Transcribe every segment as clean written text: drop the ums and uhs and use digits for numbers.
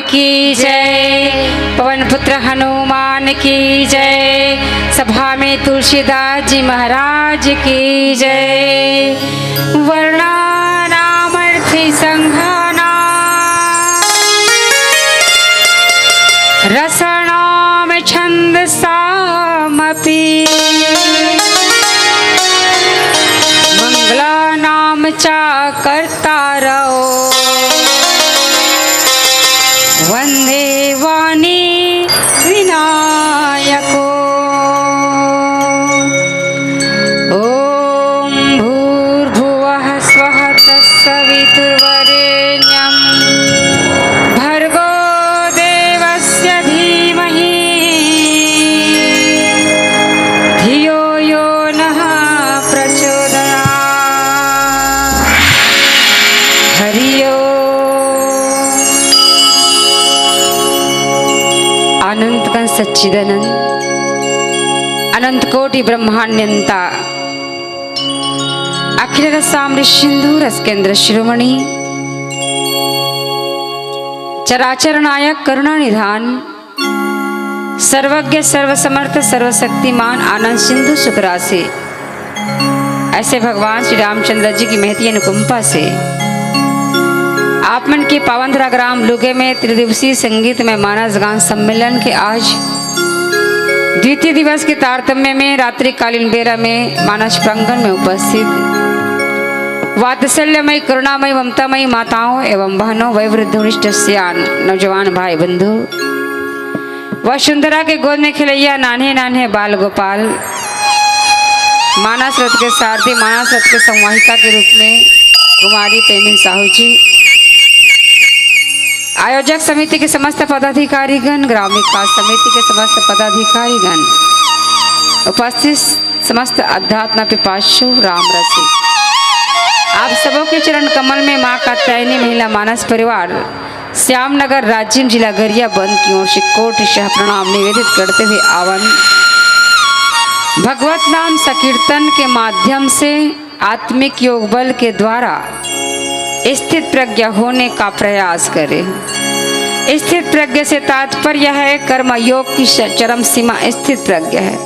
की जय, पवन पुत्र हनुमान की जय, सभा में तुलसीदास जी महाराज की जय। वर्णानामर्थी संघाना रसनाम छंदसामपि मंगलानाम चा कर्तारौ वंदे वाणी विनायको। ओम भूर्भुवः स्वः तत्सवितुर्वरेण्यं भर्गो देवस्य धीमहि धियो यो नः प्रचोदयात्। हरि ओम। अनंत सच्चिदानंद अनंत कोटि ब्रह्मांड्यंता अखिल रसामृत सिंधु रस केंद्र शिरोमणि चराचर नायक करुणा निधान सर्वज्ञ सर्वसमर्थ सर्वशक्तिमान आनंद सिंधु सुखराशि ऐसे भगवान श्री रामचंद्र जी की महती अनुकंपा से आप मन के पावन धरा ग्राम लुगे में त्रिदिवसीय संगीत में मानस गान सम्मेलन के आज द्वितीय दिवस के तारतम्य में रात्रिकालीन बेरा में मानस प्रांगण में उपस्थित वात्सल्यमय करुणामय ममतामयी माताओं एवं बहनों वयोवृद्धोनिष्ठ सियान नौजवान भाई बंधु वसुंधरा के गोद में खिलैया नान्हे नान्हे बाल गोपाल मानस रथ के सारथी मानस रथ के संवाहिका के रूप में कुमारी पेमिन साहू जी, आयोजक समिति के समस्त पदाधिकारीगण, ग्राम विकास समिति के समस्त पदाधिकारीगण, उपस्थित समस्त अध्यात्म पिपासु राम रसिक, आप सबों के चरण कमल में मां कात्यायनी महिला मानस परिवार श्यामनगर राजीव जिला गरिया बंद की ओर से कोटि शह प्रणाम निवेदित करते हुए आवन भगवत नाम संकीर्तन के माध्यम से आत्मिक योग बल के द्वारा स्थित प्रज्ञा होने का प्रयास करें। स्थित प्रज्ञा से तात्पर्य है कर्म योग की चरम सीमा स्थित प्रज्ञा है।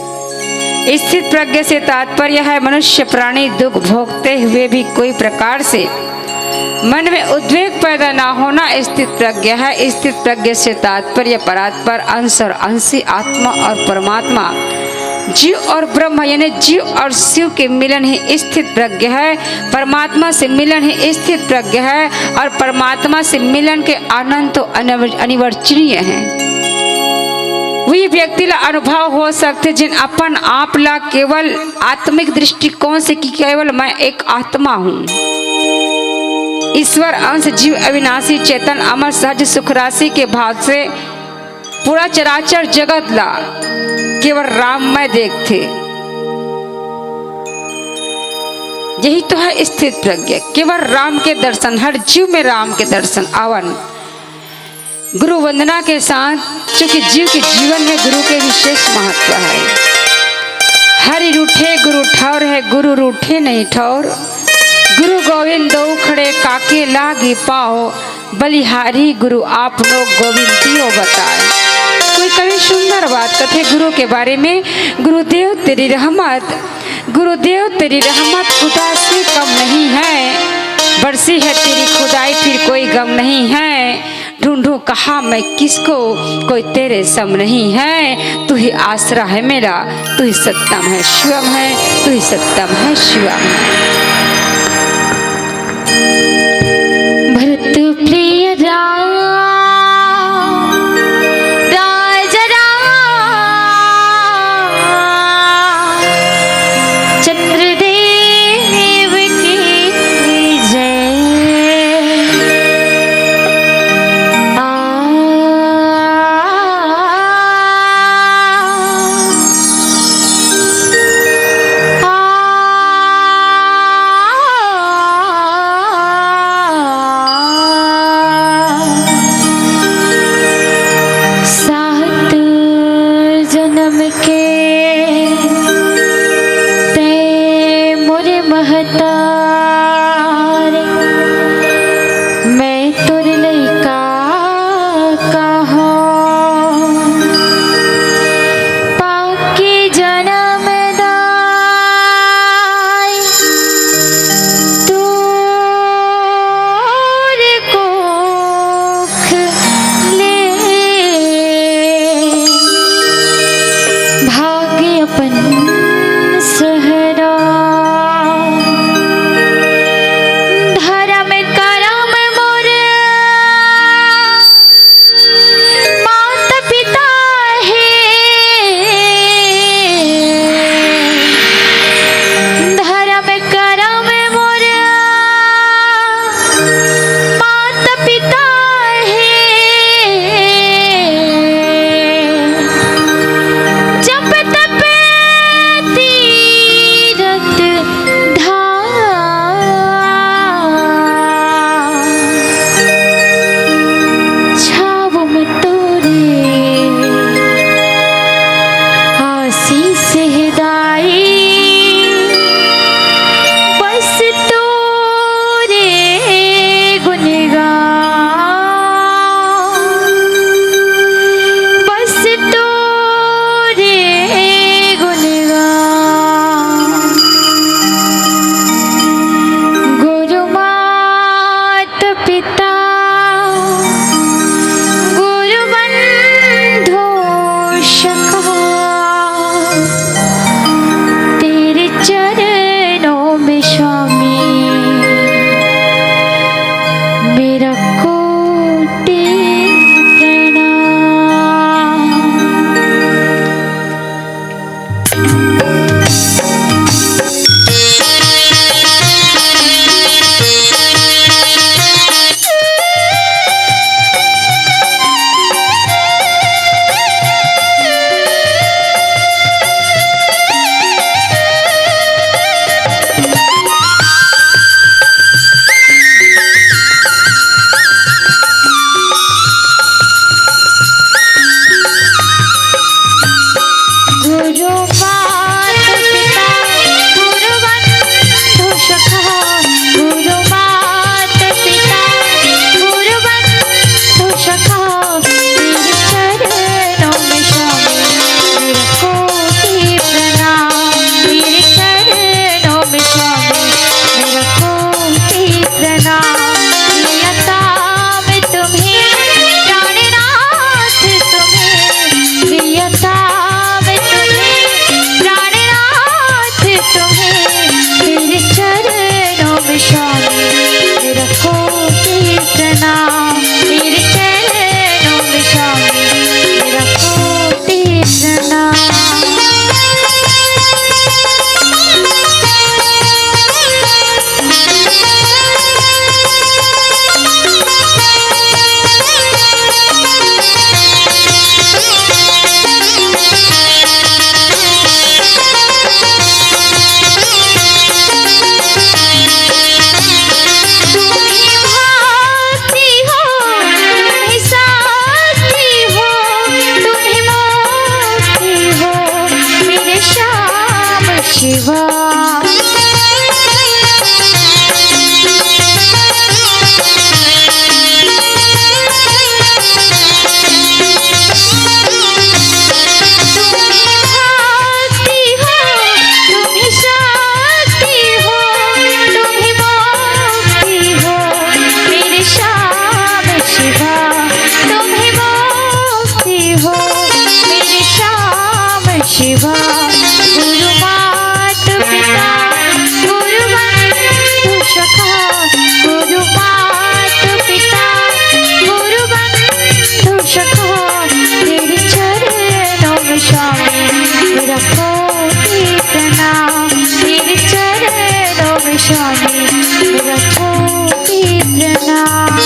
स्थित प्रज्ञा से तात्पर्य है मनुष्य प्राणी दुख भोगते हुए भी कोई प्रकार से मन में उद्वेग पैदा ना होना स्थित प्रज्ञा है। स्थित प्रज्ञा से तात्पर्य परात्पर अंश और अंशी आत्मा और परमात्मा जीव और ब्रह्म यानी जीव और शिव के मिलन ही स्थित प्रज्ञा है। परमात्मा से मिलन ही स्थित प्रज्ञा है और परमात्मा से मिलन के आनंद तो अनिवर्चनीय है। वही व्यक्ति ला अनुभव हो सकते जिन अपन आप ला केवल आत्मिक दृष्टिकोण से कि केवल मैं एक आत्मा हूँ। ईश्वर अंश जीव अविनाशी चेतन अमर सहज सुख राशि के भाव से पूरा चराचर जगत ला केवल राममय देखते। यही तो है स्थित प्रज्ञ, केवल राम के दर्शन, हर जीव में राम के दर्शन आवन। गुरु वंदना के साथ, चूंकि जीव के जीवन में गुरु के विशेष महत्व है। हरि रूठे गुरु ठौर है, गुरु रूठे नहीं ठौर। गुरु गोविंद दो खड़े काके लागे पाओ, बलिहारी गुरु आप लोग गोविंदियों बताए। कोई कवि सुंदर बात कथे गुरु के बारे में, गुरुदेव तेरी रहमत, गुरुदेव तेरी रहमत खुदा से कम नहीं है। बरसी है तेरी खुदाई फिर कोई गम नहीं है। ढूंढूं कहा मैं किसको, कोई तेरे सम नहीं है। तू ही आसरा है मेरा, तू ही सत्यम है शिवम है, तू ही सत्यम है शिवम है। भरत प्रिय राम राजा राम चंद्रदेव की जय। छाव में तोरे शिवाय। शिवा गुरु मात पिता गुरु बंधु सखा, गुरु मात पिता गुरु बंधु सखा, तेरे चरणों में स्वामी मेरा कोटि प्रणाम, तेरे चरणों में स्वामी मेरा कोटि प्रणाम।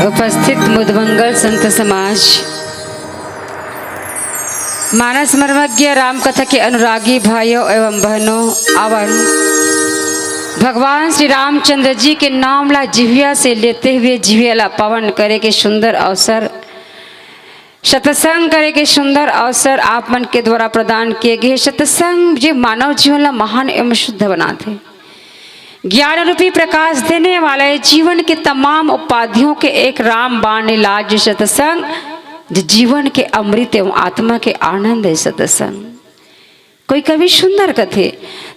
उपस्थित मुदमंगल संत समाज, मानस मर्मज्ञ राम कथा के अनुरागी भाइयों एवं बहनों, आवन भगवान श्री रामचंद्र जी के नाम ला जिह्वा से लेते हुए जिह्वा ला पावन करे के सुंदर अवसर, सत्संग करे के सुंदर अवसर आप मन के द्वारा प्रदान किए गए। सत्संग जो मानव जीवन ला महान एवं शुद्ध बनाते, ज्ञान रूपी प्रकाश देने वाले, जीवन के तमाम उपाधियों के एक राम बाण इलाज सत्संग, जो जीवन के अमृत एवं आत्मा के आनंद है सत्संग। कोई कवि सुंदर कथे,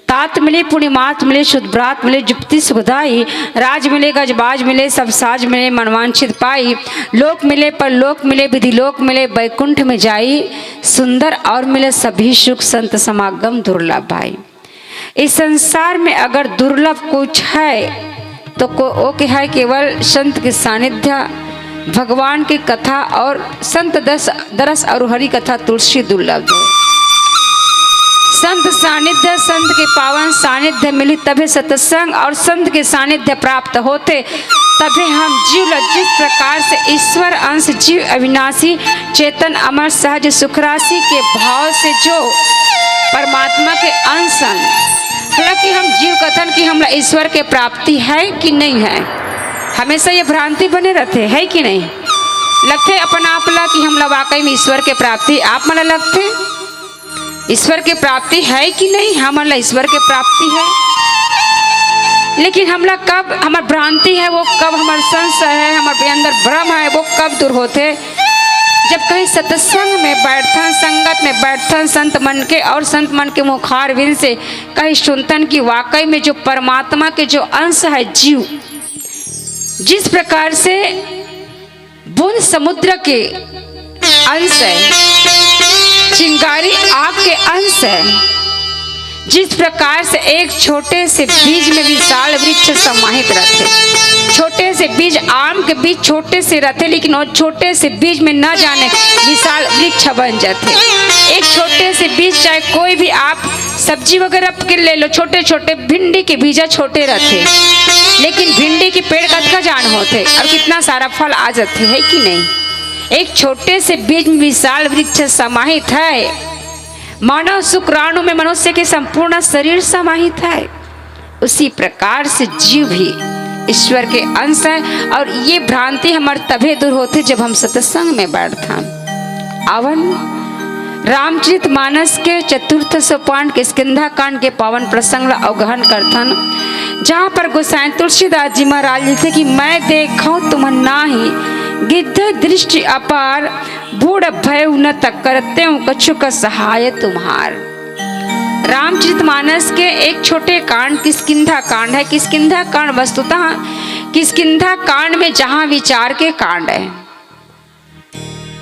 तात मिले पूर्णिमात मिले शुद्धव्रात मिले जुप्ति सुखदाई, राज मिले गजबाज मिले सब साज मिले मनवांछित पाई, लोक मिले पर लोक मिले विधि लोक मिले बैकुंठ में जाई, सुंदर और मिले सभी सुख संत समागम दुर्लभ भाई। इस संसार में अगर दुर्लभ कुछ है तो वो क्या है, केवल संत के सानिध्य, भगवान की कथा और संत दरस और हरि कथा तुलसी दुर्लभ है। संत सानिध्य, संत के पावन सानिध्य मिली तभी सत्संग और संत के सानिध्य प्राप्त होते, तभी हम जीव जिस प्रकार से ईश्वर अंश जीव अविनाशी चेतन अमर सहज सुखराशि के भाव से जो परमात्मा के अंश, हालांकि हम जीव कथन की हमरा ईश्वर के प्राप्ति है कि नहीं है, हमेशा ये भ्रांति बने रहते है कि नहीं, लगते अपन आप ला कि हमला वाकई में ईश्वर के प्राप्ति आप मला लगते ईश्वर के प्राप्ति है कि नहीं, हमारा ईश्वर के प्राप्ति है। लेकिन हमला कब हमार भ्रांति है, वो कब हमार संशय है, हमारे अंदर भ्रम है, वो कब दूर होते, जब कहीं सत्संग में बैठन, संगत में बैठन संत मन के और संत मन के मुखार विन से कहीं सुनतन की वाकई में जो परमात्मा के जो अंश है जीव, जिस प्रकार से बूंद समुद्र के अंश है, चिंगारी आग के अंश है, जिस प्रकार से एक छोटे से बीज में विशाल वृक्ष समाहित रहते। छोटे से बीज आम के बीज छोटे से रहते, लेकिन वो छोटे से बीज में न जाने विशाल वृक्ष बन जाते। एक छोटे से बीज, चाहे कोई भी आप सब्जी वगैरह के ले लो, छोटे छोटे भिंडी के बीजा छोटे रहते, लेकिन भिंडी के पेड़ का जान होते और कितना सारा फल आ जाते है कि नहीं। एक छोटे से बीज में विशाल वृक्ष समाहित है। मानव शुक्राणु में मनुष्य के संपूर्ण शरीर समाहित है। उसी प्रकार से जीव भी ईश्वर के अंश है। और ये भ्रांति हमारे तभी दूर होती जब हम सत्संग में बैठते। अवन रामचरित मानस के चतुर्थ सोपान के स्कंधा कांड के पावन प्रसंग अवगहन करथन, जहाँ पर गोसाई तुलसीदास जी महाराज लिखे कि मैं देखूं तुम नाही, गिद्ध दृष्टि अपार, बूढ़ भय न तक करते हूँ कछु का सहाय तुम्हार। रामचरितमानस के एक छोटे कांड किष्किंधा कांड है। किष्किंधा कांड वस्तुतः किष्किंधा कांड में जहाँ विचार के कांड है।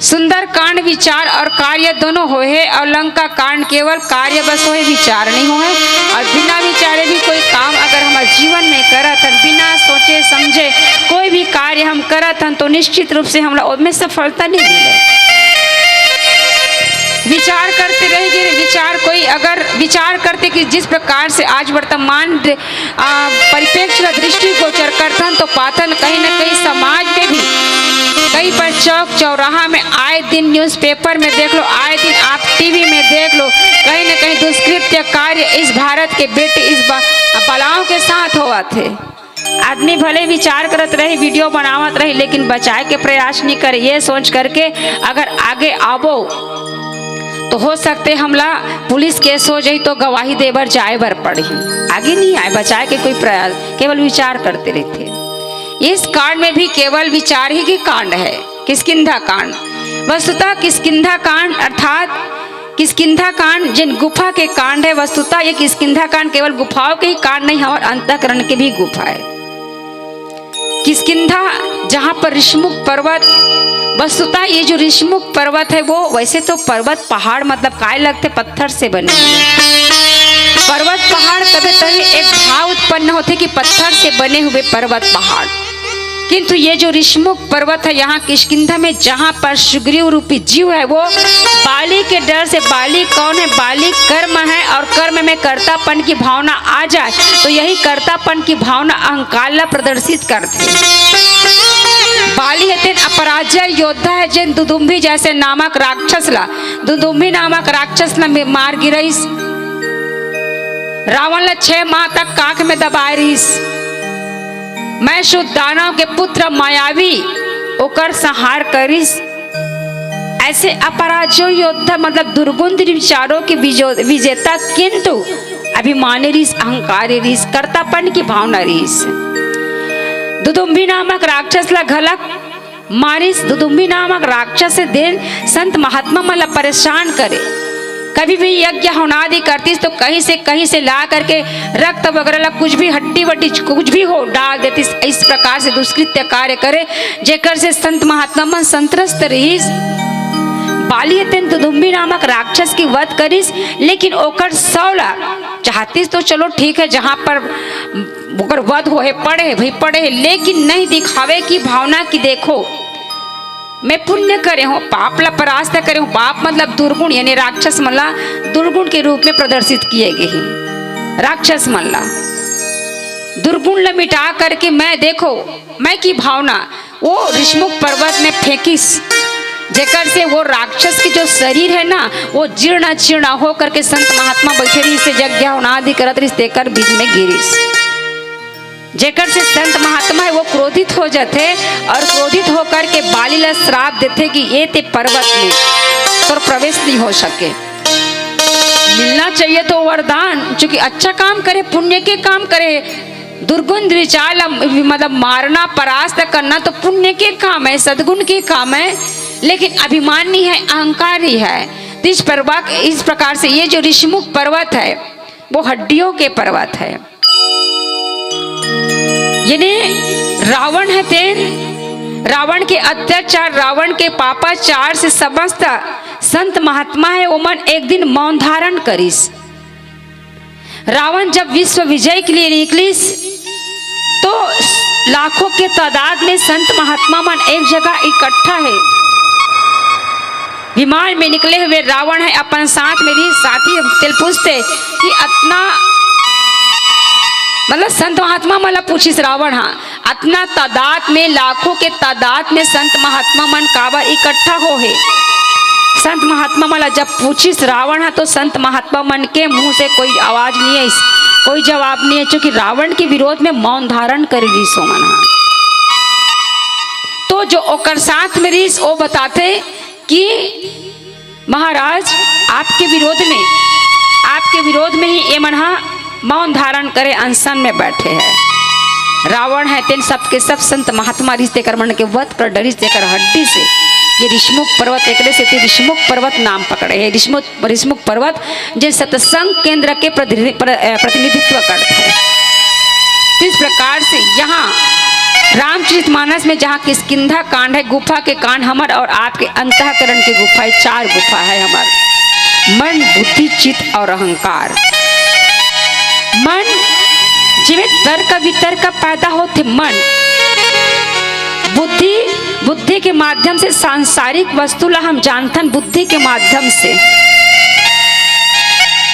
सुंदर कांड विचार और कार्य दोनों हो है, और लंका कांड केवल कार्य बस हो, विचार नहीं हो है। और बिना विचारे भी कोई काम अगर हमारे जीवन में करत हन, बिना सोचे समझे कोई भी कार्य हम करत हन, तो निश्चित रूप से हमरा उसमें सफलता नहीं मिले। विचार करते रहेंगे, विचार कोई अगर विचार करते कि जिस प्रकार से आज वर्तमान परिप्रेक्ष्य दृष्टि गोचर करतन, तो पातन कहीं न कहीं समाज में भी कहीं पर चौक चौराहा में आए दिन न्यूज़पेपर में देख लो, आए दिन आप टीवी में देख लो, कहीं न कहीं दुष्कृत्य कार्य इस भारत के बेटे इस बलाओं के साथ हुआ थे। आदमी भले विचार करत रहे, वीडियो बनावत रहे, लेकिन बचाए के प्रयास नहीं करे। ये सोच करके अगर आगे आवो तो हो सकते हमला पुलिस केस हो जाए, तो गवाही देवर जाए बर पड़ी, आगे नहीं आए। बचाए के कोई प्रयास, केवल विचार करते रहते। इस कांड में भी केवल विचार ही की कांड है, किष्किंधा कांड। वस्तुतः किष्किंधा कांड अर्थात किष्किंधा कांड जिन गुफा के कांड है, वस्तुतः ये किष्किंधा कांड केवल गुफाओं के ही कांड नहीं, हमारे अंतःकरण के भी गुफा है। किष्किंधा जहाँ पर ऋषमुख पर्वत, वस्तुतः ये जो ऋषमुख पर्वत है वो वैसे तो पर्वत पहाड़ मतलब काय लगते पत्थर से बने हुए। पर्वत पहाड़ कभी तभी एक भाव उत्पन्न होते कि पत्थर से बने हुए पर्वत पहाड़, किंतु ये जो ऋषमुख पर्वत है यहाँ किष्किंधा में, जहाँ पर सुग्रीव रूपी जीव है, वो बाली के डर से, बाली कौन है, बाली कर्म है, और कर्म में कर्तापन की भावना आ जाए तो यही कर्तापन की भावना अहंकार ला प्रदर्शित करते। बाली है तेन अपराजय योद्धा है, जिन दुदुम्भी जैसे नामक राक्षस ला, दुदुम्भी नामक राक्षस ला मार गिरईस, रावण ला 6 माह तक काख में दबाए रहीस। मैं शुद्ध दानव के पुत्र मायावी ओकर संहार करिस। ऐसे अपराजय योद्धा मतलब दुर्गुण विचारों के विजेता, किंतु अभिमानी रीस, अहंकारी रीस, कर्तापन की भावना रीस। दुदुम्भी नामक राक्षस ला घलक मारिस। दुदुम्भी नामक राक्षस से दिन संत महात्मा मला परेशान करे। कभी भी यज्ञ होनादि करती तो कहीं से ला करके रक्त वगैरह कुछ भी हड्डी वड्डी कुछ भी हो डाल देती। इस प्रकार से दुष्कृत्य कार्य करे, जेकर से संत महात्मा मन संतरस्त रहीस। बाली अत्यंत दुदुम्भी नामक राक्षस की वध करिस, लेकिन ओकर 100 ला चाहतीस तो चलो ठीक है, जहाँ पर ओकर वध होए पड़े भाई पड़े, लेकिन नहीं दिखावे की भावना की देखो मैं पुण्य करे हूँ, पाप ला परास्त करे हूँ। पाप मतलब दुर्गुण, यानी राक्षस मल्ला दुर्गुण के रूप में प्रदर्शित किए गए। राक्षस मल्ला दुर्गुण ला मिटा करके मैं देखो मैं की भावना वो ऋषमुख पर्वत में फेंकिस, जेकर से वो राक्षस की जो शरीर है ना वो जीर्ण हो करके संत महात्मा बैठे रही से यज्ञ होनादि करत रही, देकर बीच में गिरिस। जेकर से संत महात्मा है वो क्रोधित हो जाते, और क्रोधित होकर के बाली ला श्राप देते कि ये ते पर्वत में तो प्रवेश नहीं हो सके। मिलना चाहिए तो वरदान, क्योंकि अच्छा काम करे, पुण्य के काम करे। दुर्गुण विचार मतलब मारना परास्त करना तो पुण्य के काम है, सद्गुण के काम है, लेकिन अभिमानी है, अहंकारी है। इस प्रकार से ये जो ऋषमुख पर्वत है वो हड्डियों के पर्वत है। यानी रावण है तेन, रावण के अत्याचार, रावण के पापाचार से समस्त संत महात्मा है वो मन एक दिन मौन धारण करिस। रावण जब विश्व विजय के लिए निकली तो लाखों के तादाद में संत महात्मा मन एक जगह इकट्ठा है। विमान में निकले हुए रावण है अपन साथ मेरी साथी तिल पूछते कि अतना मतलब संत महात्मा मला पूछिस रावण हाँ अतना तादाद में लाखों के तादाद में संत महात्मा मन काबर इकट्ठा हो है। संत महात्मा मला जब पूछिस रावण हाँ तो संत महात्मा मन के मुंह से कोई आवाज नहीं है, कोई जवाब नहीं है, क्योंकि रावण के विरोध में मौन धारण कर ली सो मना। तो जो ओकर साथ में रही वो बताते कि महाराज आपके विरोध में ही ये मनहा मौन धारण करे अनशन में बैठे हैं। रावण है तेन सबके सब संत महात्मा रिश्ते कर मन के वध कर डरी से कर हड्डी से ये ऋषमुख पर्वत एक से ऋषमुख पर्वत नाम पकड़े है। ऋषमुख पर्वत जो सत्संग केंद्र के प्रतिनिधित्व करते हैं। इस प्रकार से यहाँ रामचरितमानस में जहाँ किष्किंधा कांड है, गुफा के कांड हमार और आपके अंतःकरण की गुफा है, 4 गुफा है हमार। मन बुद्धि चित्त और अहंकार। मन जिਵੇਂ तर्क वितर्क पैदा होते मन बुद्धि के माध्यम से सांसारिक वस्तु ला हम जानथन बुद्धि के माध्यम से।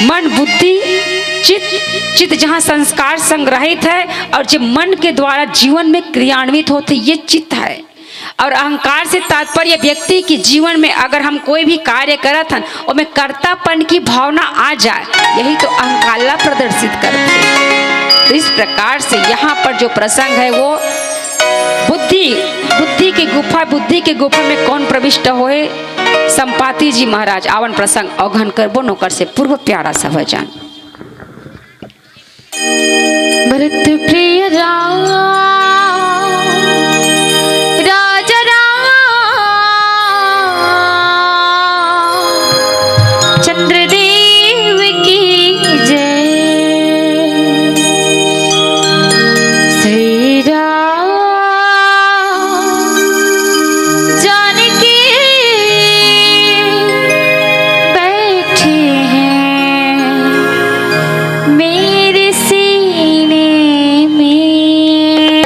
मन बुद्धि चित्त जहाँ संस्कार संग्रहित है और जो मन के द्वारा जीवन में क्रियान्वित होते ये चित्त है। और अहंकार से तात्पर्य व्यक्ति के जीवन में अगर हम कोई भी कार्य करत हन और में कर्तापन की भावना आ जाए, यही तो अहंकार प्रदर्शित करते हैं। तो इस प्रकार से यहाँ पर जो प्रसंग है वो बुद्धि के गुफा में कौन प्रविष्ट होए। संपाति जी महाराज आवन प्रसंग अवघन करबो नौकर से पूर्व प्यारा सा भजन। भरत प्रिय राम राजा राम चंद्रदेव की जय। श्री राम जानकी बैठे हैं मेरे सीने में।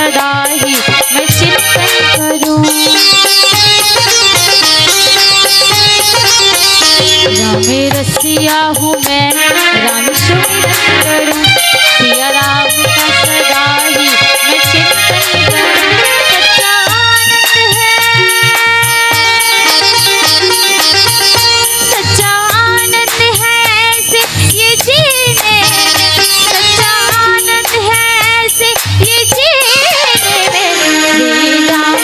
सदा ही मैं चिंतन करूं। राम रसिया हूँ मैं, राम सुमिरन करूं। सिया राम का सदा ही मैं चिंतन करूं। सच्चा आनंद है, सच्चा आनंद है ऐसे ये जीने में। सच्चा आनंद है ऐसे ये जीने में। हे राम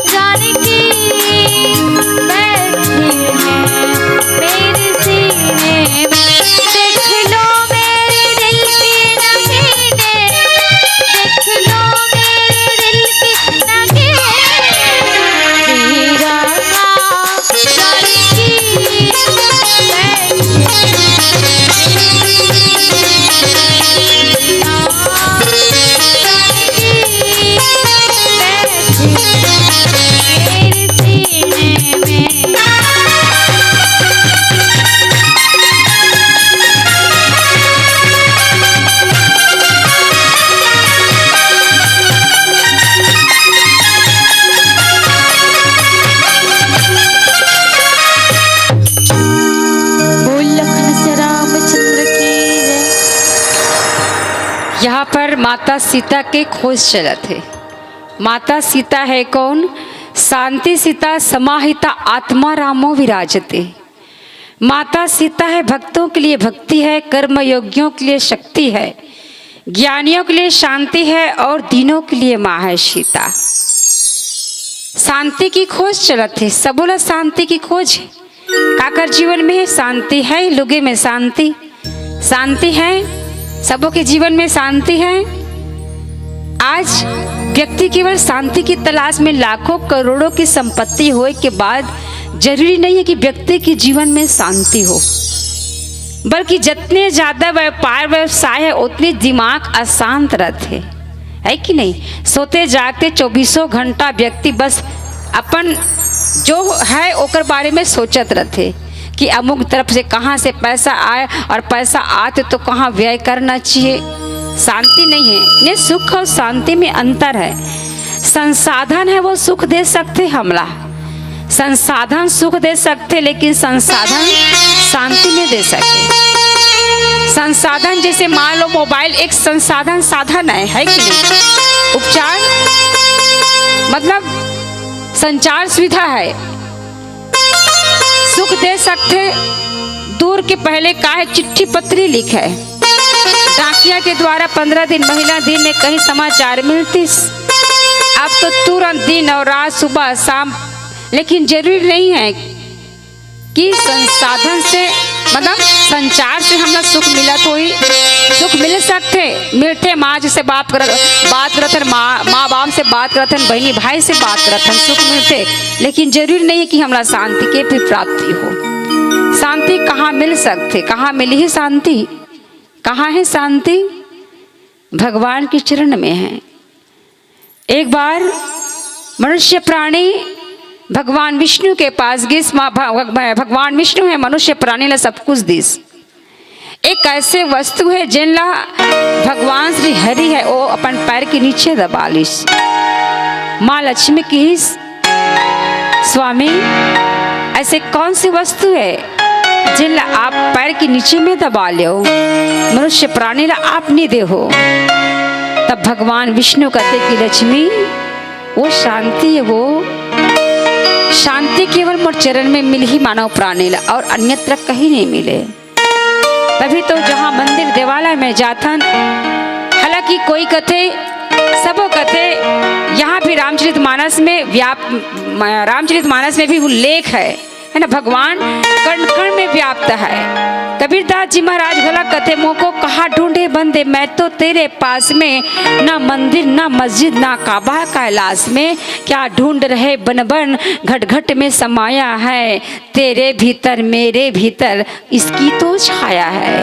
जानकी यहाँ पर माता सीता के खोज चलत है। माता सीता है कौन? शांति सीता समाहिता आत्मा रामो विराजते। माता सीता है भक्तों के लिए भक्ति है, कर्म योगियों के लिए शक्ति है, ज्ञानियों के लिए शांति है और दीनों के लिए माँ है सीता। शांति की खोज चलत है, सब बोला शांति की खोज है। काकर जीवन में शांति है, लुगे में शांति, शांति है, सबों के जीवन में शांति है। आज व्यक्ति केवल शांति की तलाश में लाखों करोड़ों की संपत्ति होने के बाद जरूरी नहीं है कि व्यक्ति के जीवन में शांति हो, बल्कि जितने ज्यादा व्यापार व्यवसाय है उतने दिमाग अशांत रहते है कि नहीं। सोते जागते 24 घंटा व्यक्ति बस अपन जो है ओकर बारे में सोचत रहते कि अमुक तरफ से कहाँ से पैसा आए और पैसा आते तो कहाँ व्यय करना चाहिए। शांति नहीं है। ने सुख और शांति में अंतर है। संसाधन है वो सुख दे सकते हमला, संसाधन सुख दे सकते लेकिन संसाधन शांति नहीं दे सकते। संसाधन जैसे मान लो मोबाइल एक संसाधन साधन है कि नहीं। उपचार मतलब संचार सुविधा है, सुख दे सकते। दूर के पहले का है चिट्ठी पत्री लिखे, डाकिया के द्वारा 15 दिन महीना दिन में कहीं समाचार मिलती। अब तो तुरंत दिन और रात सुबह शाम। लेकिन जरूरी नहीं है कि संसाधन से मतलब संचार से हमें सुख मिला तो ही सुख मिल सकते। मिलते माँ से बात करते, माँ बाप से बात करते, बहनी भाई से बात करते, सुख मिलते। लेकिन जरूरी नहीं है कि हमारा शांति के भी प्राप्ति हो। शांति कहाँ मिल सकते, कहाँ मिली है शांति? कहाँ है शांति? भगवान के चरण में है। एक बार मनुष्य प्राणी भगवान विष्णु के पास गिस। भगवान विष्णु है मनुष्य प्राणी ला सब कुछ दिस। एक ऐसे वस्तु है जिनला भगवान श्री हरि है वो अपन पैर के नीचे दबा लिस। माँ लक्ष्मी की स्वामी ऐसे कौन सी वस्तु है जिनला आप पैर के नीचे में दबा लो, मनुष्य प्राणी ला आप नहीं दे हो। तब भगवान विष्णु कहते कि लक्ष्मी वो शांति है, वो शांति केवल मोर चरण में मिल ही मानव प्राणी ला और अन्यत्र कहीं नहीं मिले। तभी तो जहाँ मंदिर देवालय में जातन, हालांकि कोई कथे सबो कथे यहाँ भी रामचरितमानस में भी उल्लेख है ना। भगवान कण कण में व्याप्त है। कबीरदास जी महाराज भला कथे मोको कहाँ ढूंढे बंदे, मैं तो तेरे पास में, ना मंदिर ना मस्जिद ना काबा कैलाश में, क्या ढूंढ रहे बन बन घट घट में समाया है, तेरे भीतर मेरे भीतर इसकी तो छाया है।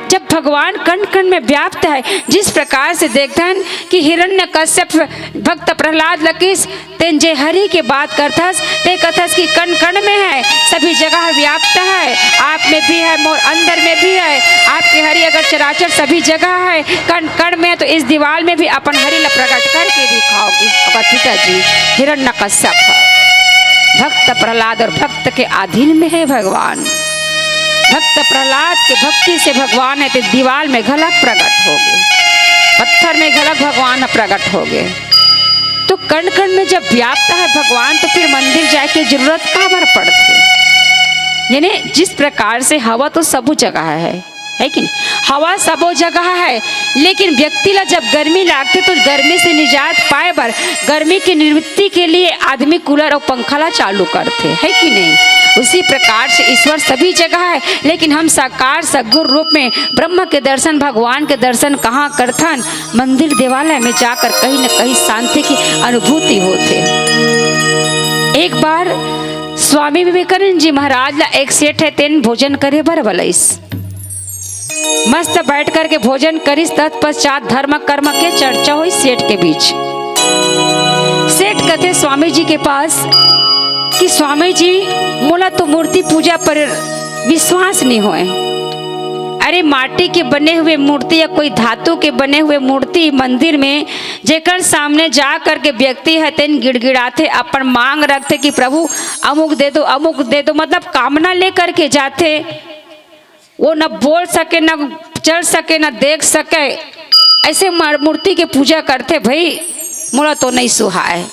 जब भगवान कण कण में व्याप्त है, जिस प्रकार से देखथन कि हिरण्यकश्यप भक्त प्रहलाद लकीस तेन जे हरि के बात करथस, ते कथस कि कण कण में है, सभी जगह व्याप्त है, आप में भी है, मोर अंदर में भी है, आपके हरि अगर चराचर सभी जगह है, कण कण में, तो इस दीवार में भी अपन हरि ला प्रकट करके दिखाओगी। पिताजी हिरण्यकश्यप भक्त प्रहलाद और भक्त के अधीन में है भगवान। भक्त प्रहलाद के भक्ति से भगवान है तो दीवार में झलक प्रकट हो गए, पत्थर में झलक भगवान प्रकट हो गए। तो कण कण में जब व्याप्त है भगवान, तो फिर मंदिर जाए की जरूरत कहाँ पर पड़ती। यानी जिस प्रकार से हवा तो सब जगह है कि नहीं, हवा सब जगह है, लेकिन व्यक्ति ला जब गर्मी लागती तो गर्मी से निजात पाए बर गर्मी की निवृत्ति के लिए आदमी कूलर और पंखा ला चालू करते है कि नहीं। उसी प्रकार से ईश्वर सभी जगह है, लेकिन हम साकार सगुण रूप में ब्रह्म के दर्शन, भगवान के दर्शन कहाँ करथन, मंदिर देवालय में जाकर कहीं न कहीं शांति की अनुभूति होते। एक बार स्वामी विवेकानंद जी महाराज ला एक सेठ है तेन भोजन करे बर बलैस, मस्त बैठ करके भोजन करिस, तत्पश्चात धर्म कर्म के चर्चा हुई सेठ के बीच। सेठ कहते स्वामी जी के पास कि स्वामी जी मोला तो मूर्ति पूजा पर विश्वास नहीं होए। अरे माटी के बने हुए मूर्ति या कोई धातु के बने हुए मूर्ति मंदिर में जेकर सामने जा करके व्यक्ति है तेन गिड़गिड़ाते, अपन मांग रखते कि प्रभु अमुक दे दो, अमुक दे दो, मतलब कामना लेकर के जाते। वो न बोल सके, न चल सके, न देख सके, ऐसे मूर्ति के पूजा करते। भाई मोला तो नहीं सुहाए।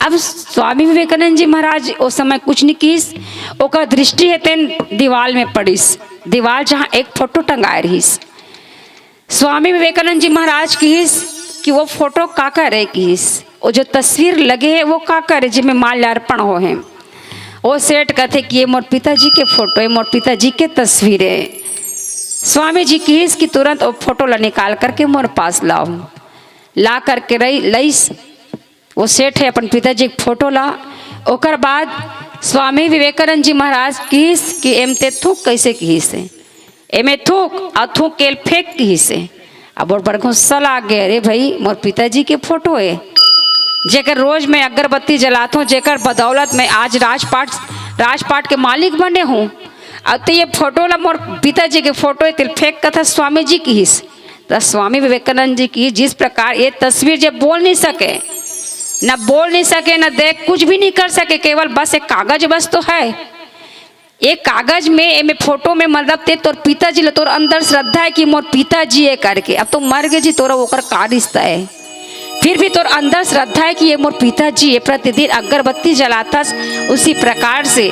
अब स्वामी विवेकानंद जी महाराज उस समय कुछ नहीं कीस, ओका दृष्टि है तेन दीवार में पड़ीस, दीवार जहाँ एक फोटो टंगाए रहीस। स्वामी विवेकानंद जी महाराज कीस कि वो फोटो का करे कीस, वो जो तस्वीर लगे है वो का करे जिसमें माल्यार्पण हो है। वो सेठ कहते कि ये मोर पिताजी के फोटो है, मोर पिताजी के तस्वीर है। स्वामी जी कीस कि तुरंत वो फोटो ला निकाल करके मोर पास लाओ, ला करके लईस। वो सेठ है अपन पिताजी के फोटो ला। ओकर बाद स्वामी विवेकानंद जी महाराज कीस कि एम ते थूक कैसे कीस है, एमे थूक आ थूक के फेंक कीस है। अब और बड़ गुस्सा लाग गए, अरे भाई मोर पिताजी के फोटो है, जेकर रोज मैं अगरबत्ती जलाता हूँ, जेकर बदौलत मैं आज राजपाट के मालिक बने हूँ। अब तो ये फोटो ला मोर पिताजी के फोटो है, तिल फेंक का था स्वामी जी की हिस। तो स्वामी विवेकानंद जी की जिस प्रकार ये तस्वीर जब बोल नहीं सके, न बोल नहीं सके, न देख कुछ भी नहीं कर सके, केवल बस एक कागज बस तो है। एक कागज में फोटो में मतलब ते तोर पिताजी ले, तोर अंदर श्रद्धा है कि मोर पिताजी है करके। अब तो मर गए जी, तोरा ओकर का रिश्ता है, फिर भी तोर अंदर श्रद्धा है कि ये मोर पिताजी है, प्रतिदिन अगरबत्ती जलाता। उसी प्रकार से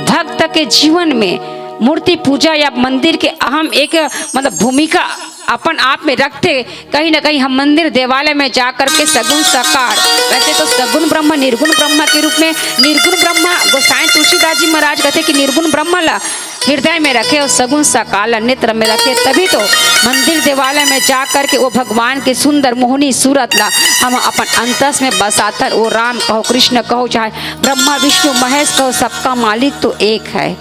भक्त के जीवन में मूर्ति पूजा या मंदिर के अहम एक मतलब भूमिका अपन आप में रखते। कहीं ना कहीं हम मंदिर देवालय में जा करके सगुण साकार, वैसे तो सगुण ब्रह्म निर्गुण ब्रह्म के रूप में निर्गुण ब्रह्म गोसाई तुलसीदास जी महाराज कहते कि निर्गुण ब्रह्म ला हृदय में रखे और सगुण साकार नेत्र में रखे, तभी तो मंदिर देवालय में जा करके वो भगवान के सुंदर मोहनी सूरत ला हम अपन अंतस में बसाकर, वो राम कहो कृष्ण कहो चाहे ब्रह्मा विष्णु महेश कहो, सबका मालिक तो एक है।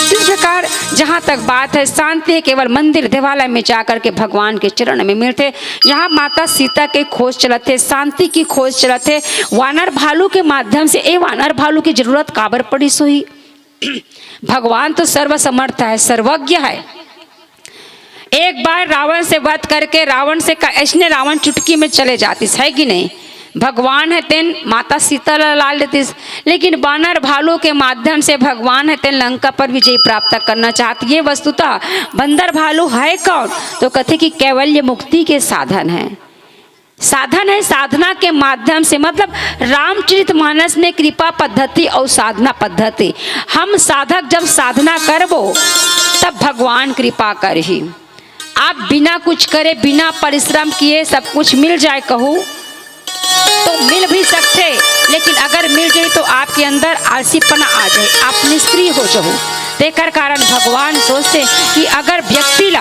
इस प्रकार जहाँ तक बात है शांति केवल मंदिर देवालय में जाकर के भगवान के चरण में मिलते। यहाँ माता सीता के खोज चलते, शांति की खोज चलते, वानर भालू के माध्यम से। ए वानर भालू की जरूरत काबर पड़ी सोई, भगवान तो सर्वसमर्थ है, सर्वज्ञ है। एक बार रावण से वध करके रावण से ऐसने रावण चुटकी में चले जाती है कि नहीं, भगवान है तेन माता सीता ला लेती, लेकिन वानर भालू के माध्यम से भगवान है तेन लंका पर विजय प्राप्त करना चाहती। ये वस्तुतः बंदर भालू है कौन, तो कहते कि कैवल्य मुक्ति के साधन है, साधन है साधना के माध्यम से। मतलब रामचरितमानस में कृपा पद्धति और साधना पद्धति, हम साधक जब साधना करबो तब भगवान कृपा कर ही। आप बिना कुछ करे बिना परिश्रम किए सब कुछ मिल जाए कहूँ तो मिल भी सकते, लेकिन अगर मिल जाए तो आपके अंदर आलसीपना आ जाए, आप निष्क्रिय हो जाओ। तेकर कारण भगवान सोचते कि अगर व्यक्ति ला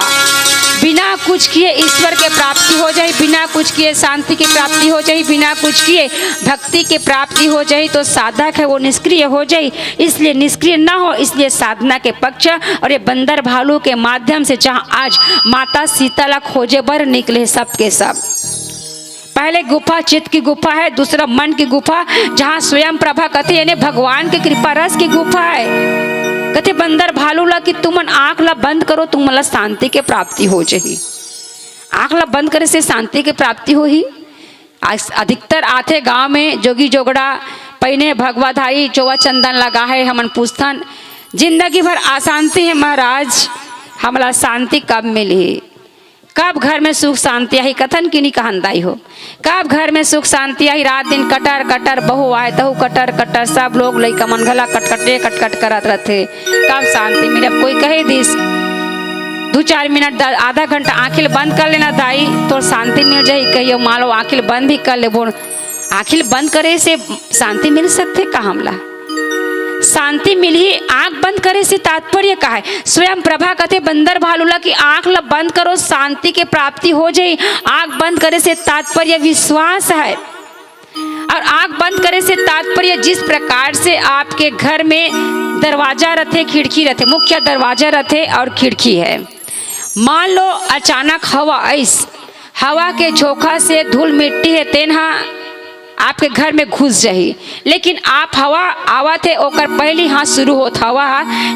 बिना कुछ किए ईश्वर के प्राप्ति हो जाए, बिना कुछ किए शांति की प्राप्ति हो जाए, बिना कुछ किए भक्ति की प्राप्ति हो जाए, तो साधक है वो निष्क्रिय हो जाए। इसलिए निष्क्रिय ना हो, इसलिए साधना के पक्ष और ये बंदर भालू के माध्यम से जहाँ आज माता सीता खोजे बर निकले सबके सब। पहले गुफा चित्त की गुफा है, दूसरा मन की गुफा, जहाँ स्वयं प्रभा कहते यानी भगवान की कृपा रस की गुफा है। कहते बंदर भालू ला कि तुमन आँख ला बंद करो, तुमला शांति के प्राप्ति हो जाही। आँख ला बंद करे से शांति के प्राप्ति हो ही। अधिकतर आते गांव में जोगी जोगड़ा पहने भगवाधाई चौवा चंदन लगा है, हमन पूछतन जिंदगी भर अशांति है महाराज, हमला शांति कब मिली, कब घर में सुख शांति आई, कथन की नहीं कहनदाई हो, कब घर में सुख शांति आई। रात दिन कटर कटर बहू आए तहु कटर कटर, सब लोग लइका मन घला कटकटे कटकट करत रहते, कब शांति मिले। अब कोई कहे दिस 2-4 मिनट आधा घंटा आँखिल बंद कर लेना दाई तो शांति मिल जाए, कहियो मान लो आँखिल बंद भी कर ले, बोल आँखिल बंद करे से शांति मिल सकते का हमला, शांति मिली। आंख बंद करे से तात्पर्य का है, स्वयं प्रभा कहते बंदर भालूला की आंख ला बंद करो शांति के प्राप्ति हो जाए। आंख बंद करे से तात्पर्य विश्वास है, और आंख बंद करे से तात्पर्य जिस प्रकार से आपके घर में दरवाजा रहते खिड़की रहते, मुख्य दरवाजा रहते और खिड़की है, मान लो अचानक हवा के झोंका से धूल मिट्टी है तेना आपके घर में घुस जाही, लेकिन आप हवा आवत है ओकर पहले हाथ शुरू होत हवा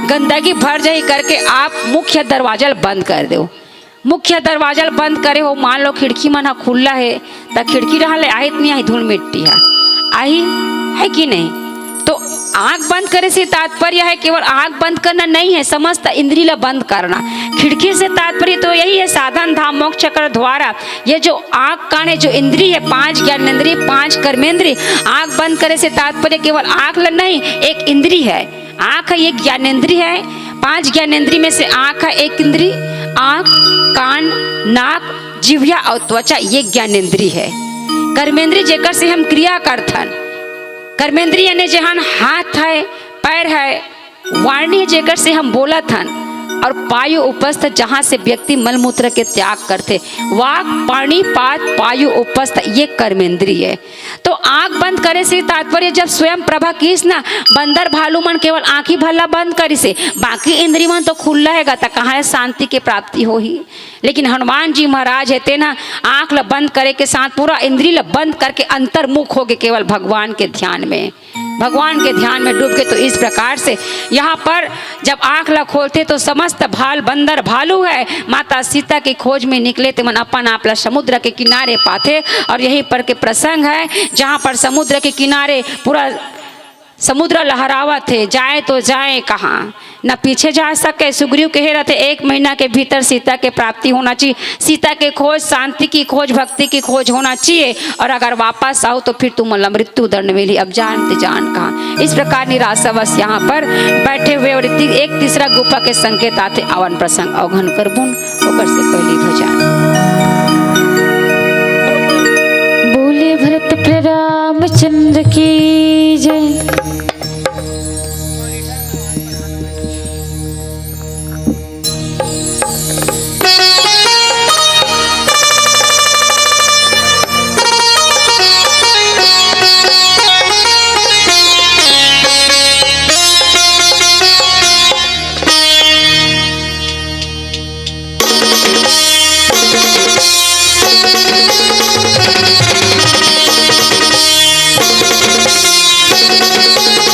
गंदगी भर जाही करके आप मुख्य दरवाजा बंद कर दो। मुख्य दरवाजा बंद करे हो, मान लो खिड़की मन खुला है तो खिड़की रहा आहित नहीं आई, धूल मिट्टी आई है कि नहीं। तो आंख बंद करे से तात्पर्य है केवल आंख बंद करना नहीं है, समस्त इंद्रिय ला बंद करना। खिड़की से तात्पर्य तो यही है साधन धाम मोक्ष चक्र द्वारा। ये जो आंख कान है जो इंद्रिय है, 5 ज्ञानेंद्रिय 5 कर्मेंद्रिय, आंख बंद करे से तात्पर्य केवल आंख ला नहीं, एक इंद्रिय है, आंख है एक ज्ञानेंद्रिय है, 5 ज्ञानेंद्रिय में से आंख है एक इंद्रिय, आंख कान नाक जिह्वा और त्वचा ये ज्ञानेंद्रिय है। कर्मेंद्रिय जेकर से हम क्रिया करथन, कर्मेंद्रिय ने जहान हाथ है पैर है, वाणी जेकर से हम बोलत हन, और पायु उपस्थ जहाँ से व्यक्ति मलमूत्र के त्याग करते, वाक पानी पात पायु उपस्थ ये कर्मेंद्रिय है। तो आंख बंद करे से तात्पर्य जब स्वयं प्रभा किस ना बंदर भालू मन केवल आंखी भला बंद करी से बाकी इंद्रिय मन तो खुला हैगा, तो कहाँ शांति की प्राप्ति हो ही। लेकिन हनुमान जी महाराज है तेना आंख ला बंद करे के साथ पूरा इंद्रिय ला बंद करके अंतर्मुख हो गए केवल भगवान के ध्यान में, भगवान के ध्यान में डूब गए। तो इस प्रकार से यहाँ पर जब आंख ला खोलते तो समस्त भाल बंदर भालू है माता सीता की खोज में निकले, तो मन अपन आपला समुद्र के किनारे पाते। और यहीं पर के प्रसंग है जहाँ पर समुद्र के किनारे पूरा समुद्र लहरावा थे, जाए तो जाए कहाँ, न पीछे जा सके। सुग्रीव कहे रहते 1 महीना के भीतर सीता के प्राप्ति होना चाहिए, सीता के खोज शांति की खोज भक्ति की खोज होना चाहिए, और अगर वापस आओ तो फिर तुम मृत्यु दंड मिली, अब जानते जान कहाँ। इस प्रकार निराशावश यहाँ पर बैठे हुए और एक तीसरा गुफा के संकेत आते आवन प्रसंग अवघन कर बुन होकर से पहले भजन बोले भरत रामचंद्र की जय। Thank you.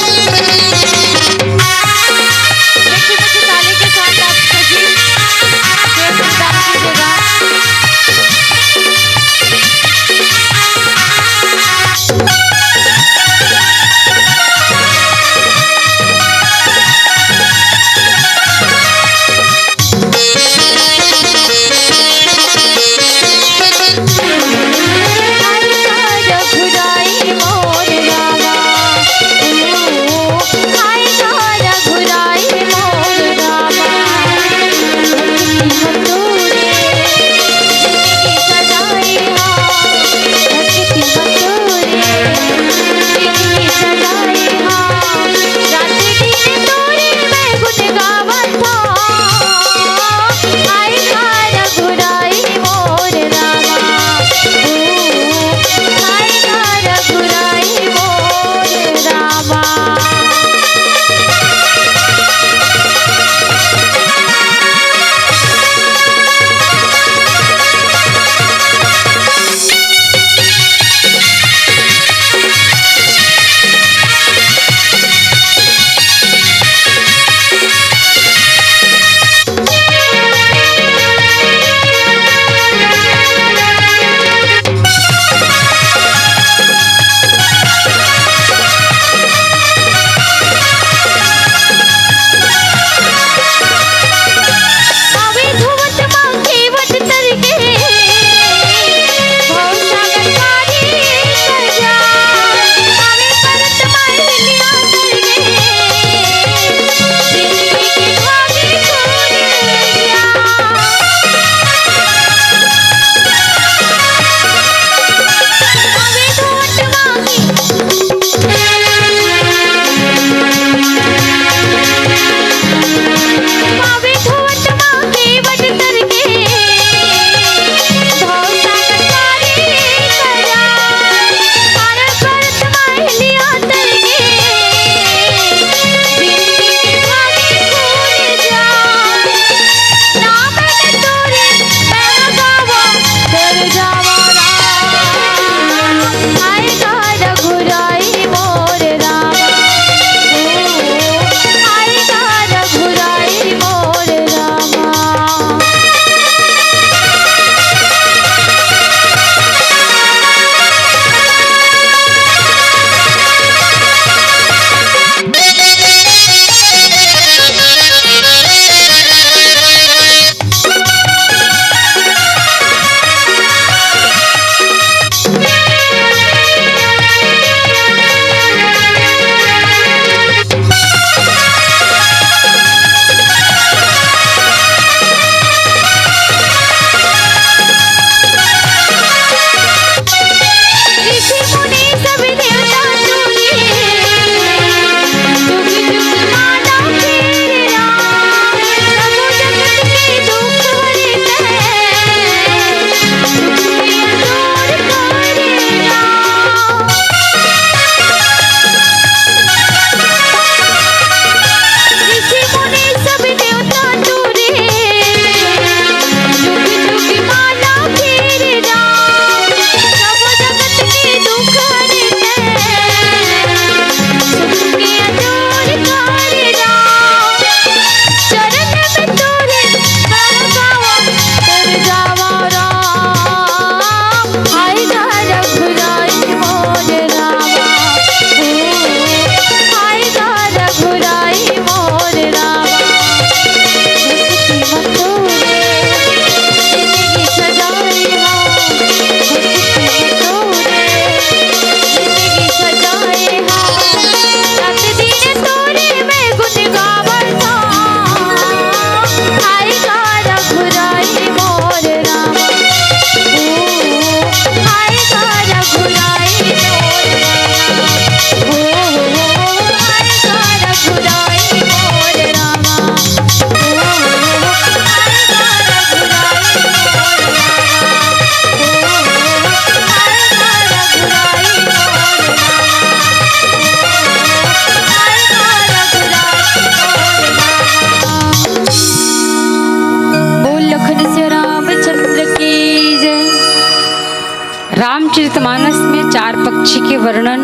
के वर्णन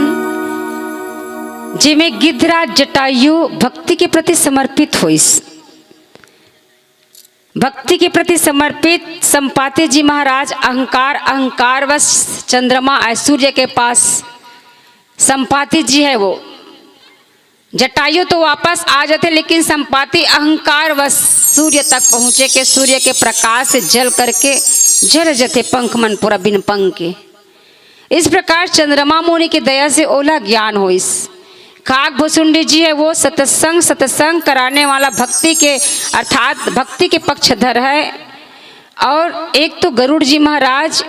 जिमें गिद्धराज जटायु भक्ति के प्रति समर्पित हुई। भक्ति के प्रति समर्पित संपाति जी महाराज अहंकारवश चंद्रमा सूर्य के पास संपाति जी है वो। जटायु तो वापस आ जाते लेकिन संपाति अहंकारवश सूर्य तक पहुँचे के सूर्य के प्रकाश से जल करके जल जते पंख मन पूरा बिन पंख के। इस प्रकार चंद्रमा मुनि की दया से ओला ज्ञान हो। इस काक भुसुंडी जी है वो सत्संग कराने वाला भक्ति के अर्थात भक्ति के पक्षधर है। और एक तो गरुड़ जी महाराज